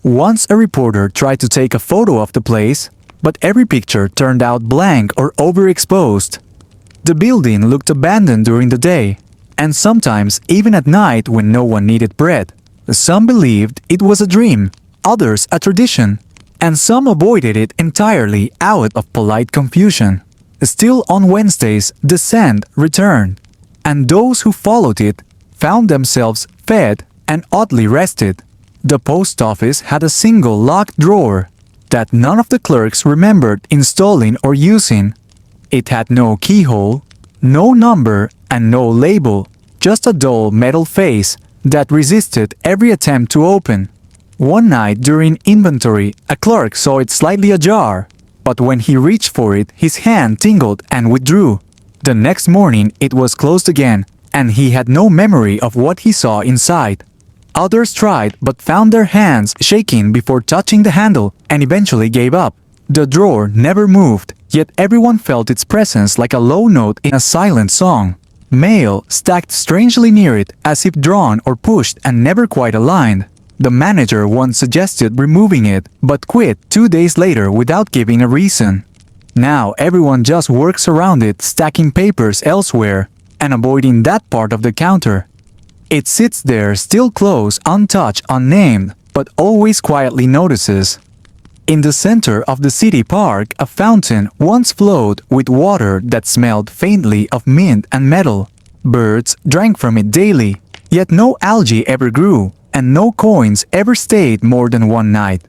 Once a reporter tried to take a photo of the place, but every picture turned out blank or overexposed. The building looked abandoned during the day, and sometimes even at night when no one needed bread. Some believed it was a dream, others a tradition, and some avoided it entirely out of polite confusion. Still on Wednesdays, the scent returned, and those who followed it found themselves fed and oddly rested. The post office had a single locked drawer that none of the clerks remembered installing or using. It had no keyhole, no number, and no label, just a dull metal face that resisted every attempt to open. One night during inventory, a clerk saw it slightly ajar, but when he reached for it, his hand tingled and withdrew. The next morning it was closed again, and he had no memory of what he saw inside. Others tried but found their hands shaking before touching the handle and eventually gave up. The drawer never moved, yet everyone felt its presence like a low note in a silent song. Mail stacked strangely near it as if drawn or pushed and never quite aligned. The manager once suggested removing it, but quit 2 days later without giving a reason. Now everyone just works around it, stacking papers elsewhere and avoiding that part of the counter. It sits there still closed, untouched, unnamed, but always quietly notices. In the center of the city park, a fountain once flowed with water that smelled faintly of mint and metal. Birds drank from it daily, yet no algae ever grew, and no coins ever stayed more than one night.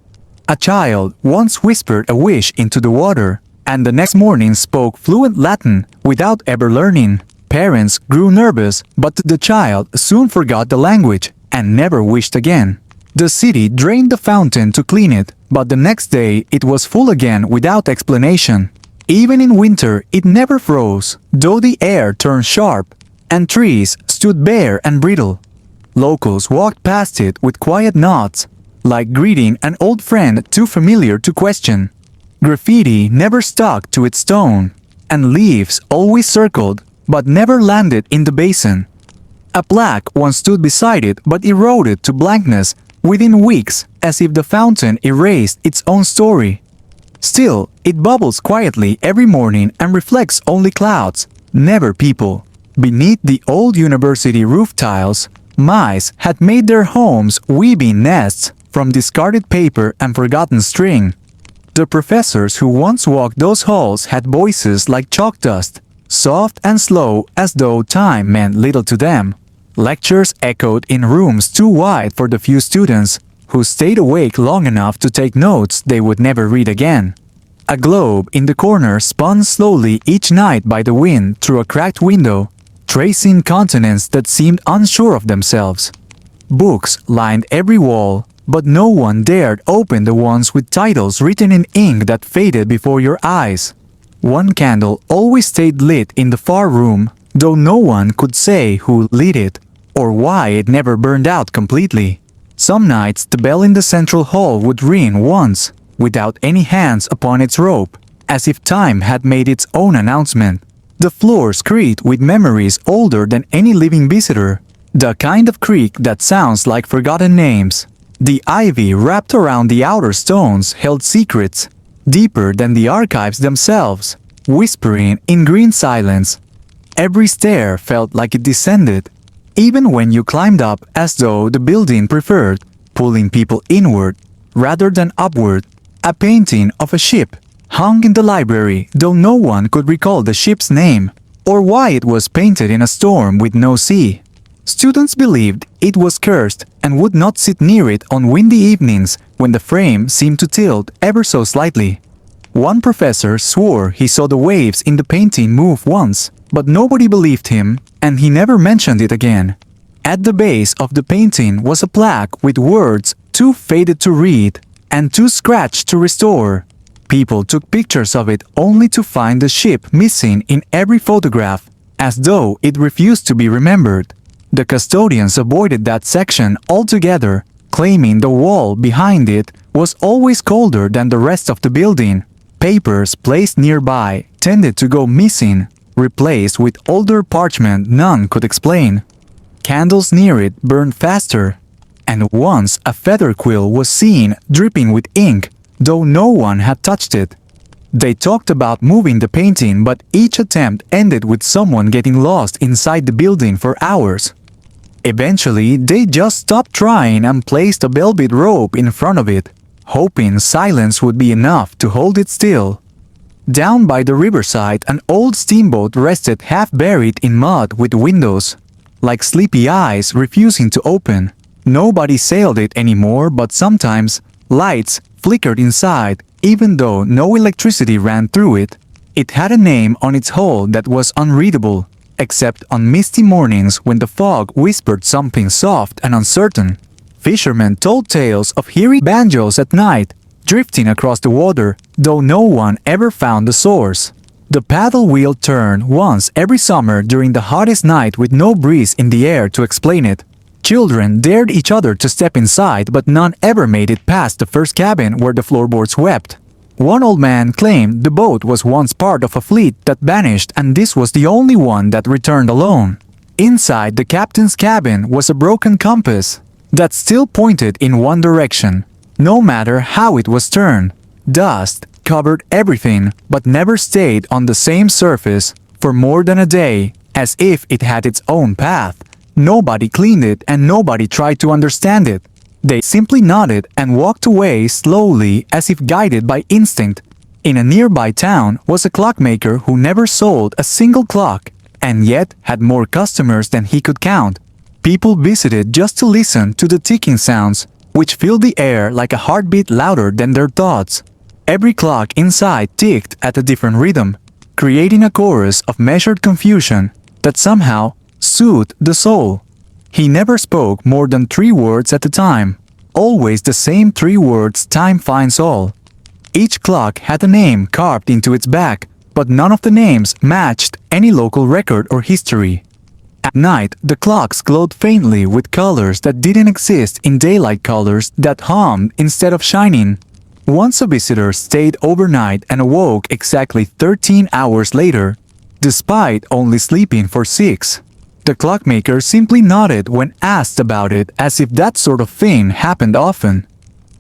A child once whispered a wish into the water, and the next morning spoke fluent Latin without ever learning. Parents grew nervous, but the child soon forgot the language and never wished again. The city drained the fountain to clean it, but the next day it was full again without explanation. Even in winter it never froze, though the air turned sharp, and trees stood bare and brittle. Locals walked past it with quiet nods, like greeting an old friend too familiar to question. Graffiti never stuck to its stone, and leaves always circled but never landed in the basin. A plaque once stood beside it but eroded to blankness within weeks, as if the fountain erased its own story. Still, it bubbles quietly every morning and reflects only clouds, never people. Beneath the old university roof tiles, mice had made their homes weaving nests from discarded paper and forgotten string. The professors who once walked those halls had voices like chalk dust, soft and slow as though time meant little to them. Lectures echoed in rooms too wide for the few students who stayed awake long enough to take notes they would never read again. A globe in the corner spun slowly each night by the wind through a cracked window, tracing continents that seemed unsure of themselves. Books lined every wall, but no one dared open the ones with titles written in ink that faded before your eyes. One candle always stayed lit in the far room, though no one could say who lit it or why it never burned out completely. Some nights the bell in the central hall would ring once, without any hands upon its rope, as if time had made its own announcement. The floors creaked with memories older than any living visitor, the kind of creak that sounds like forgotten names. The ivy wrapped around the outer stones held secrets, deeper than the archives themselves, whispering in green silence. Every stair felt like it descended, even when you climbed up, as though the building preferred pulling people inward rather than upward. A painting of a ship hung in the library, though no one could recall the ship's name or why it was painted in a storm with no sea. Students believed it was cursed and would not sit near it on windy evenings when the frame seemed to tilt ever so slightly. One professor swore he saw the waves in the painting move once, but nobody believed him, and he never mentioned it again. At the base of the painting was a plaque with words too faded to read and too scratched to restore. People took pictures of it only to find the ship missing in every photograph, as though it refused to be remembered. The custodians avoided that section altogether, claiming the wall behind it was always colder than the rest of the building. Papers placed nearby tended to go missing, replaced with older parchment none could explain. Candles near it burned faster, and once a feather quill was seen dripping with ink, though no one had touched it. They talked about moving the painting, but each attempt ended with someone getting lost inside the building for hours. Eventually, they just stopped trying and placed a velvet rope in front of it, hoping silence would be enough to hold it still. Down by the riverside, an old steamboat rested half buried in mud with windows, like sleepy eyes refusing to open. Nobody sailed it anymore, but sometimes lights flickered inside, even though no electricity ran through it. It had a name on its hull that was unreadable, except on misty mornings when the fog whispered something soft and uncertain. Fishermen told tales of hearing banjos at night, drifting across the water, though no one ever found the source. The paddle wheel turned once every summer during the hottest night with no breeze in the air to explain it. Children dared each other to step inside, but none ever made it past the first cabin where the floorboards wept. One old man claimed the boat was once part of a fleet that vanished, and this was the only one that returned alone. Inside the captain's cabin was a broken compass that still pointed in one direction, no matter how it was turned. Dust covered everything, but never stayed on the same surface for more than a day, as if it had its own path. Nobody cleaned it and nobody tried to understand it. They simply nodded and walked away slowly as if guided by instinct. In a nearby town was a clockmaker who never sold a single clock, and yet had more customers than he could count. People visited just to listen to the ticking sounds, which filled the air like a heartbeat louder than their thoughts. Every clock inside ticked at a different rhythm, creating a chorus of measured confusion that somehow soothed the soul. He never spoke more than 3 words at a time, always the same 3 words: time finds all. Each clock had a name carved into its back, but none of the names matched any local record or history. At night, the clocks glowed faintly with colors that didn't exist in daylight, colors that hummed instead of shining. Once a visitor stayed overnight and awoke exactly 13 hours later, despite only sleeping for 6. The clockmaker simply nodded when asked about it, as if that sort of thing happened often.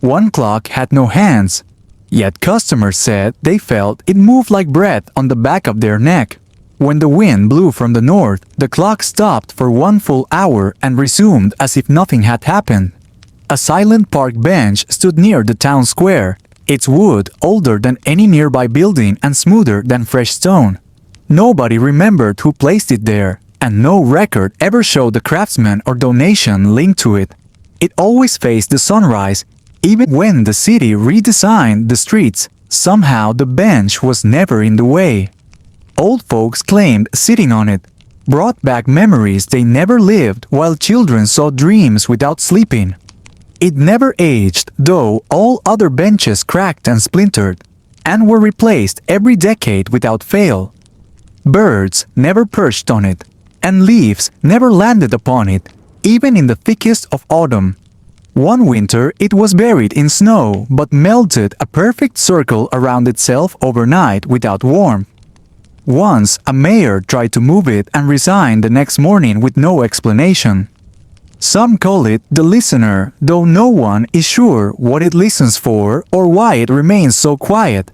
One clock had no hands, yet customers said they felt it moved like breath on the back of their neck. When the wind blew from the north, the clock stopped for 1 full hour and resumed as if nothing had happened. A silent park bench stood near the town square, its wood older than any nearby building and smoother than fresh stone. Nobody remembered who placed it there, and no record ever showed the craftsman or donation linked to it. It always faced the sunrise. Even when the city redesigned the streets, somehow the bench was never in the way. Old folks claimed sitting on it brought back memories they never lived, while children saw dreams without sleeping. It never aged, though all other benches cracked and splintered, and were replaced every decade without fail. Birds never perched on it, and leaves never landed upon it, even in the thickest of autumn. One winter it was buried in snow, but melted a perfect circle around itself overnight without warmth. Once a mayor tried to move it and resigned the next morning with no explanation. Some call it the listener, though no one is sure what it listens for or why it remains so quiet.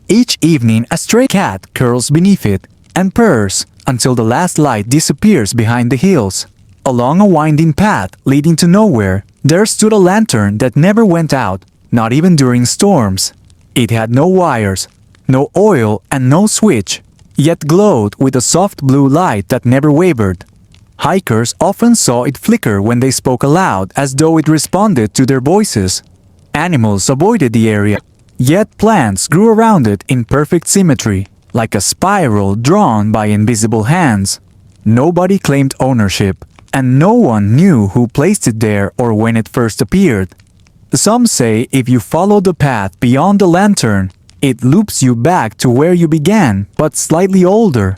Each evening a stray cat curls beneath it and purrs until the last light disappears behind the hills. Along a winding path leading to nowhere, there stood a lantern that never went out, not even during storms. It had no wires, no oil, and no switch, yet glowed with a soft blue light that never wavered. Hikers often saw it flicker when they spoke aloud, as though it responded to their voices. Animals avoided the area, yet plants grew around it in perfect symmetry, like a spiral drawn by invisible hands. Nobody claimed ownership, and no one knew who placed it there or when it first appeared. Some say if you follow the path beyond the lantern, It loops you back to where you began, but slightly older.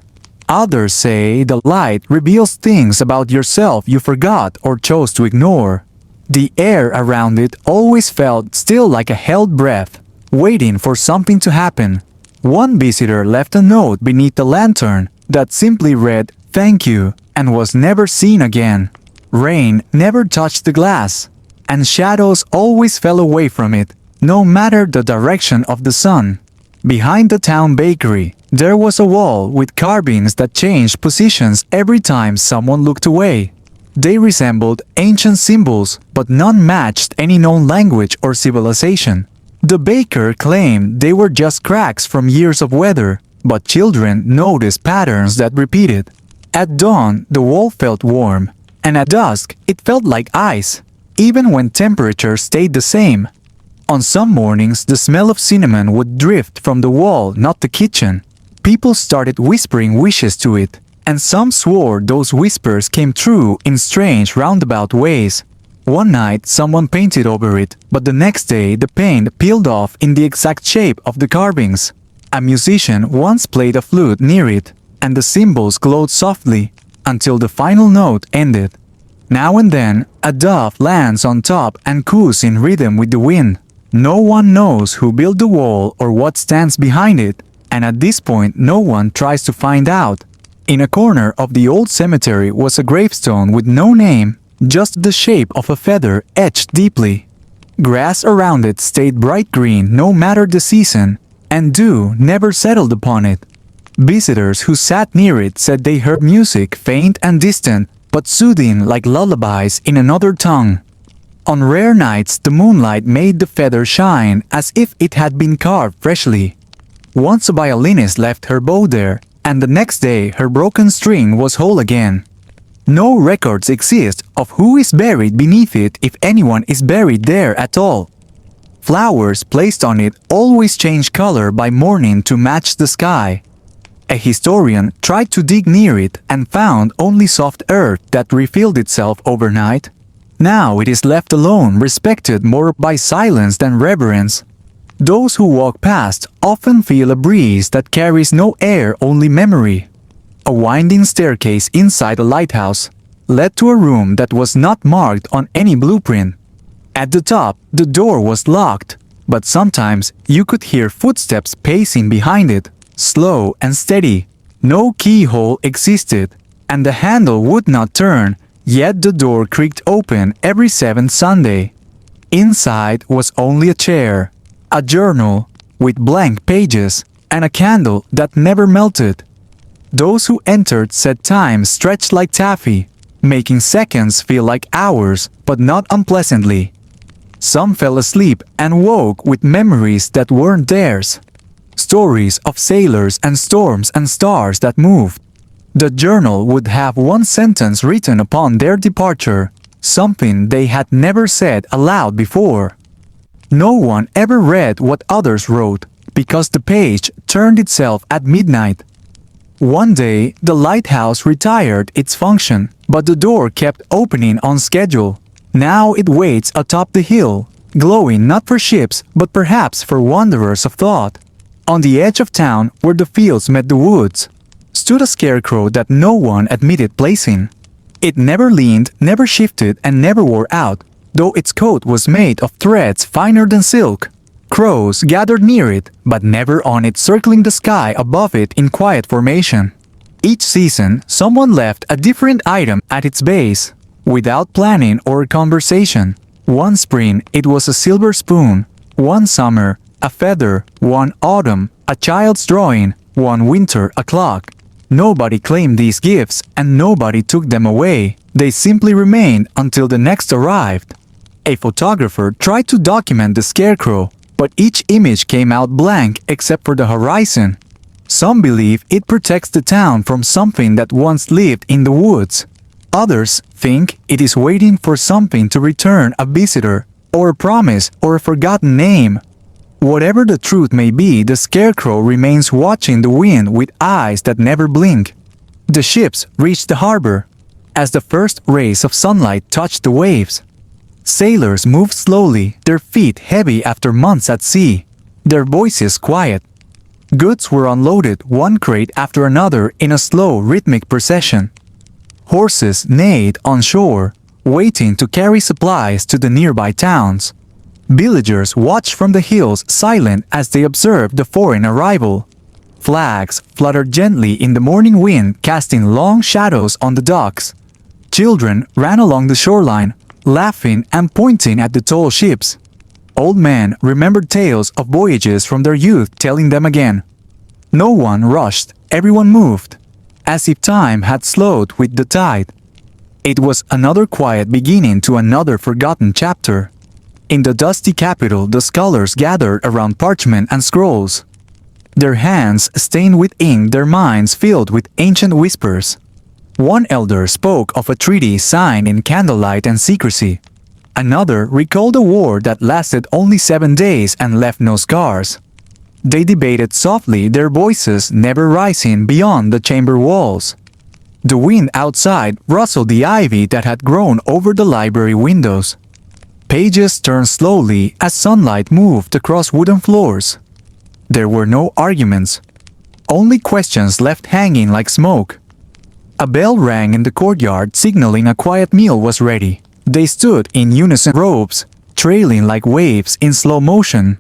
Others say the light reveals things about yourself you forgot or chose to ignore. The air around it always felt still like a held breath, waiting for something to happen. One visitor left a note beneath the lantern that simply read, "Thank you," and was never seen again. Rain never touched the glass, and shadows always fell away from it, no matter the direction of the sun. Behind the town bakery, there was a wall with carvings that changed positions every time someone looked away. They resembled ancient symbols, but none matched any known language or civilization. The baker claimed they were just cracks from years of weather, but children noticed patterns that repeated. At dawn, the wall felt warm, and at dusk, it felt like ice, even when temperature stayed the same. On some mornings, the smell of cinnamon would drift from the wall, not the kitchen. People started whispering wishes to it, and some swore those whispers came true in strange roundabout ways. One night, someone painted over it, but the next day the paint peeled off in the exact shape of the carvings. A musician once played a flute near it, and the symbols glowed softly until the final note ended. Now and then, a dove lands on top and coos in rhythm with the wind. No one knows who built the wall or what stands behind it, and at this point no one tries to find out. In a corner of the old cemetery was a gravestone with no name, just the shape of a feather etched deeply. Grass around it stayed bright green no matter the season, and dew never settled upon it. Visitors who sat near it said they heard music faint and distant, but soothing like lullabies in another tongue. On rare nights, the moonlight made the feather shine as if it had been carved freshly. Once a violinist left her bow there, and the next day her broken string was whole again. No records exist of who is buried beneath it, if anyone is buried there at all. Flowers placed on it always change color by morning to match the sky. A historian tried to dig near it and found only soft earth that refilled itself overnight. Now it is left alone, respected more by silence than reverence. Those who walk past often feel a breeze that carries no air, only memory. A winding staircase inside a lighthouse led to a room that was not marked on any blueprint. At the top, the door was locked, but sometimes you could hear footsteps pacing behind it, slow and steady. No keyhole existed, and the handle would not turn, yet the door creaked open every seventh Sunday. Inside was only a chair, a journal with blank pages, and a candle that never melted. Those who entered said time stretched like taffy, making seconds feel like hours, but not unpleasantly. Some fell asleep and woke with memories that weren't theirs. Stories of sailors and storms and stars that moved. The journal would have one sentence written upon their departure, something they had never said aloud before. No one ever read what others wrote, because the page turned itself at midnight. One day, the lighthouse retired its function, but the door kept opening on schedule. Now it waits atop the hill, glowing not for ships, but perhaps for wanderers of thought. On the edge of town, where the fields met the woods, stood a scarecrow that no one admitted placing. It never leaned, never shifted, and never wore out, though its coat was made of threads finer than silk. Crows gathered near it, but never on it, circling the sky above it in quiet formation. Each season, someone left a different item at its base, without planning or conversation. One spring, it was a silver spoon. One summer, a feather. One autumn, a child's drawing. One winter, a clock. Nobody claimed these gifts, and nobody took them away. They simply remained until the next arrived. A photographer tried to document the scarecrow, but each image came out blank except for the horizon. Some believe it protects the town from something that once lived in the woods. Others think it is waiting for something to return, a visitor, or a promise, or a forgotten name. Whatever the truth may be, the scarecrow remains watching the wind with eyes that never blink. The ships reached the harbor as the first rays of sunlight touched the waves. Sailors moved slowly, their feet heavy after months at sea. their voices quiet. Goods were unloaded one crate after another in a slow, rhythmic procession. Horses neighed on shore, waiting to carry supplies to the nearby towns. Villagers watched from the hills silent as they observed the foreign arrival. Flags fluttered gently in the morning wind, casting long shadows on the docks. Children ran along the shoreline, laughing and pointing at the tall ships. Old men remembered tales of voyages from their youth, telling them again. No one rushed, everyone moved, as if time had slowed with the tide. It was another quiet beginning to another forgotten chapter. In the dusty capital, the scholars gathered around parchment and scrolls. Their hands stained with ink, their minds filled with ancient whispers. One elder spoke of a treaty signed in candlelight and secrecy. Another recalled a war that lasted only 7 days and left no scars. They debated softly, their voices never rising beyond the chamber walls. The wind outside rustled the ivy that had grown over the library windows. Pages turned slowly as sunlight moved across wooden floors. There were no arguments, only questions left hanging like smoke. A bell rang in the courtyard, signaling a quiet meal was ready. They stood in unison, robes trailing like waves in slow motion.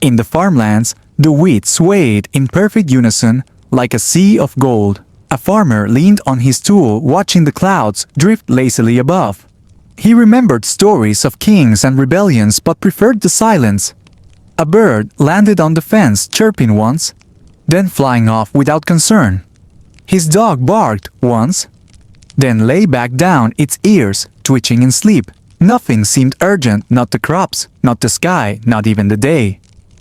In the farmlands, the wheat swayed in perfect unison like a sea of gold. A farmer leaned on his tool, watching the clouds drift lazily above. He remembered stories of kings and rebellions but preferred the silence. A bird landed on the fence, chirping once, then flying off without concern. His dog barked once, then lay back down, its ears twitching in sleep. Nothing seemed urgent, not the crops, not the sky, not even the day.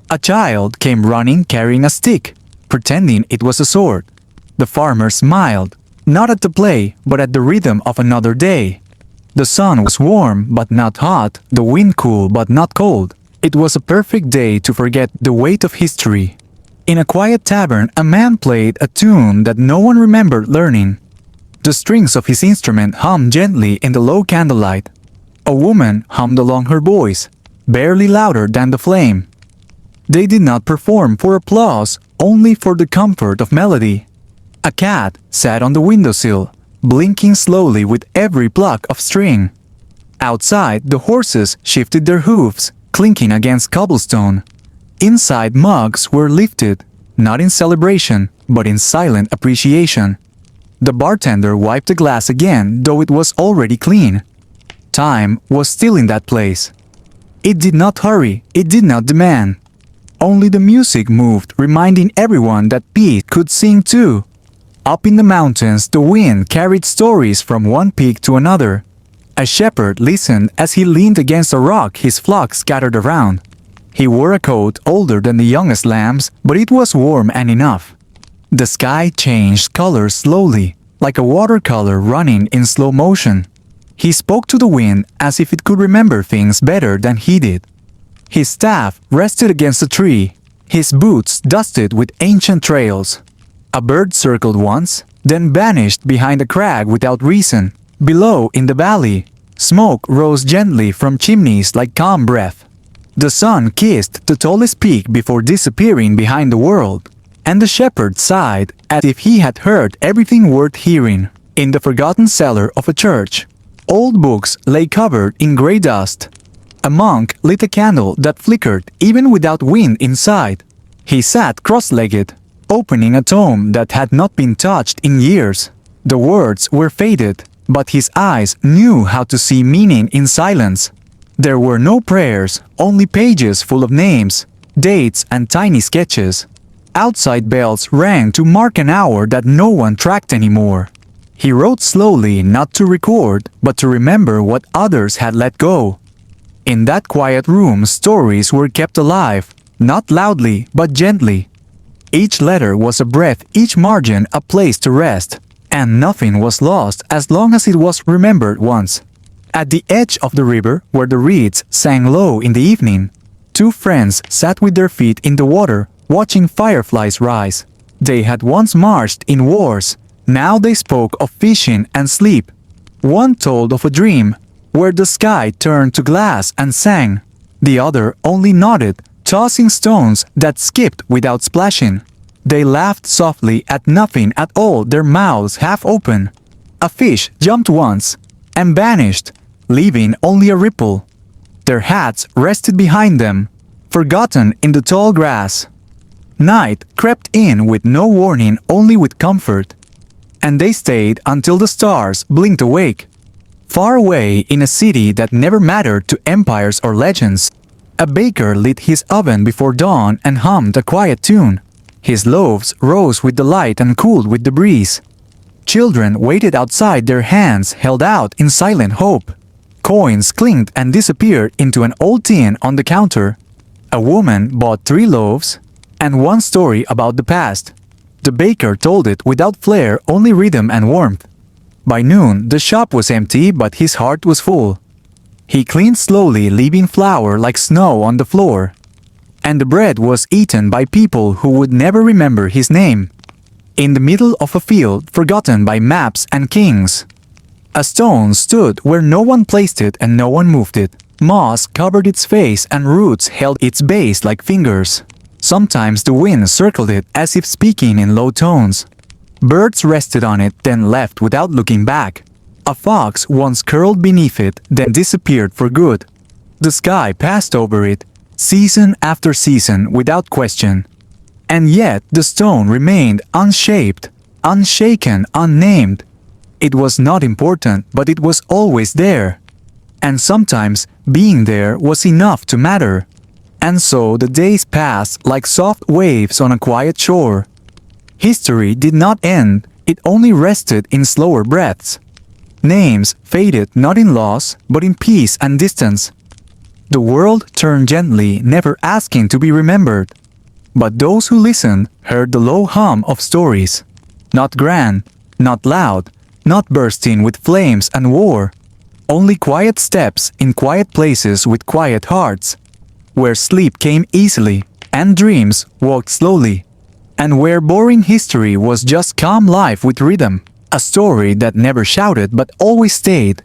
A child came running carrying a stick, pretending it was a sword. The farmer smiled, not at the play, but at the rhythm of another day. The sun was warm but not hot, the wind cool but not cold. It was a perfect day to forget the weight of history. In a quiet tavern, a man played a tune that no one remembered learning. The strings of his instrument hummed gently in the low candlelight. A woman hummed along her voice, barely louder than the flame. They did not perform for applause, only for the comfort of melody. A cat sat on the windowsill, blinking slowly with every pluck of string. Outside, the horses shifted their hooves, clinking against cobblestone. Inside, mugs were lifted, not in celebration, but in silent appreciation. The bartender wiped the glass again, though it was already clean. Time was still in that place. It did not hurry, it did not demand. Only the music moved, reminding everyone that Pete could sing too. Up in the mountains, the wind carried stories from one peak to another. A shepherd listened as he leaned against a rock his flock scattered around. He wore a coat older than the youngest lambs, but it was warm and enough. The sky changed color slowly, like a watercolor running in slow motion. He spoke to the wind as if it could remember things better than he did. His staff rested against a tree, his boots dusted with ancient trails. A bird circled once, then vanished behind a crag without reason. Below, in the valley, smoke rose gently from chimneys like calm breath. The sun kissed the tallest peak before disappearing behind the world, and the shepherd sighed as if he had heard everything worth hearing. In the forgotten cellar of a church, old books lay covered in grey dust. A monk lit a candle that flickered even without wind inside. He sat cross-legged, opening a tome that had not been touched in years. The words were faded, but his eyes knew how to see meaning in silence. There were no prayers, only pages full of names, dates, and tiny sketches. Outside bells rang to mark an hour that no one tracked anymore. He wrote slowly, not to record, but to remember what others had let go. In that quiet room, stories were kept alive, not loudly, but gently. Each letter was a breath, each margin a place to rest, and nothing was lost as long as it was remembered once. At the edge of the river, where the reeds sang low in the evening, two friends sat with their feet in the water, watching fireflies rise. They had once marched in wars, now they spoke of fishing and sleep. One told of a dream, where the sky turned to glass and sang. The other only nodded, tossing stones that skipped without splashing. They laughed softly at nothing at all, their mouths half open. A fish jumped once and vanished, leaving only a ripple. Their hats rested behind them, forgotten in the tall grass. Night crept in with no warning, only with comfort. And they stayed until the stars blinked awake. Far away in a city that never mattered to empires or legends, a baker lit his oven before dawn and hummed a quiet tune. His loaves rose with the light and cooled with the breeze. Children waited outside, their hands held out in silent hope. Coins clinked and disappeared into an old tin on the counter. A woman bought 3 loaves and one story about the past. The baker told it without flair, only rhythm and warmth. By noon, the shop was empty, but his heart was full. He cleaned slowly, leaving flour like snow on the floor. And the bread was eaten by people who would never remember his name. In the middle of a field forgotten by maps and kings, a stone stood where no one placed it and no one moved it. Moss covered its face and roots held its base like fingers. Sometimes the wind circled it as if speaking in low tones. Birds rested on it, then left without looking back. A fox once curled beneath it, then disappeared for good. The sky passed over it, season after season, without question. And yet the stone remained unshaped, unshaken, unnamed. It was not important, but it was always there. And sometimes being there was enough to matter. And so the days passed like soft waves on a quiet shore. History did not end, it only rested in slower breaths. Names faded not in loss, but in peace and distance. The world turned gently, never asking to be remembered. But those who listened heard the low hum of stories. Not grand, not loud, not bursting with flames and war. Only quiet steps in quiet places with quiet hearts. Where sleep came easily, and dreams walked slowly. And where boring history was just calm life with rhythm. A story that never shouted but always stayed.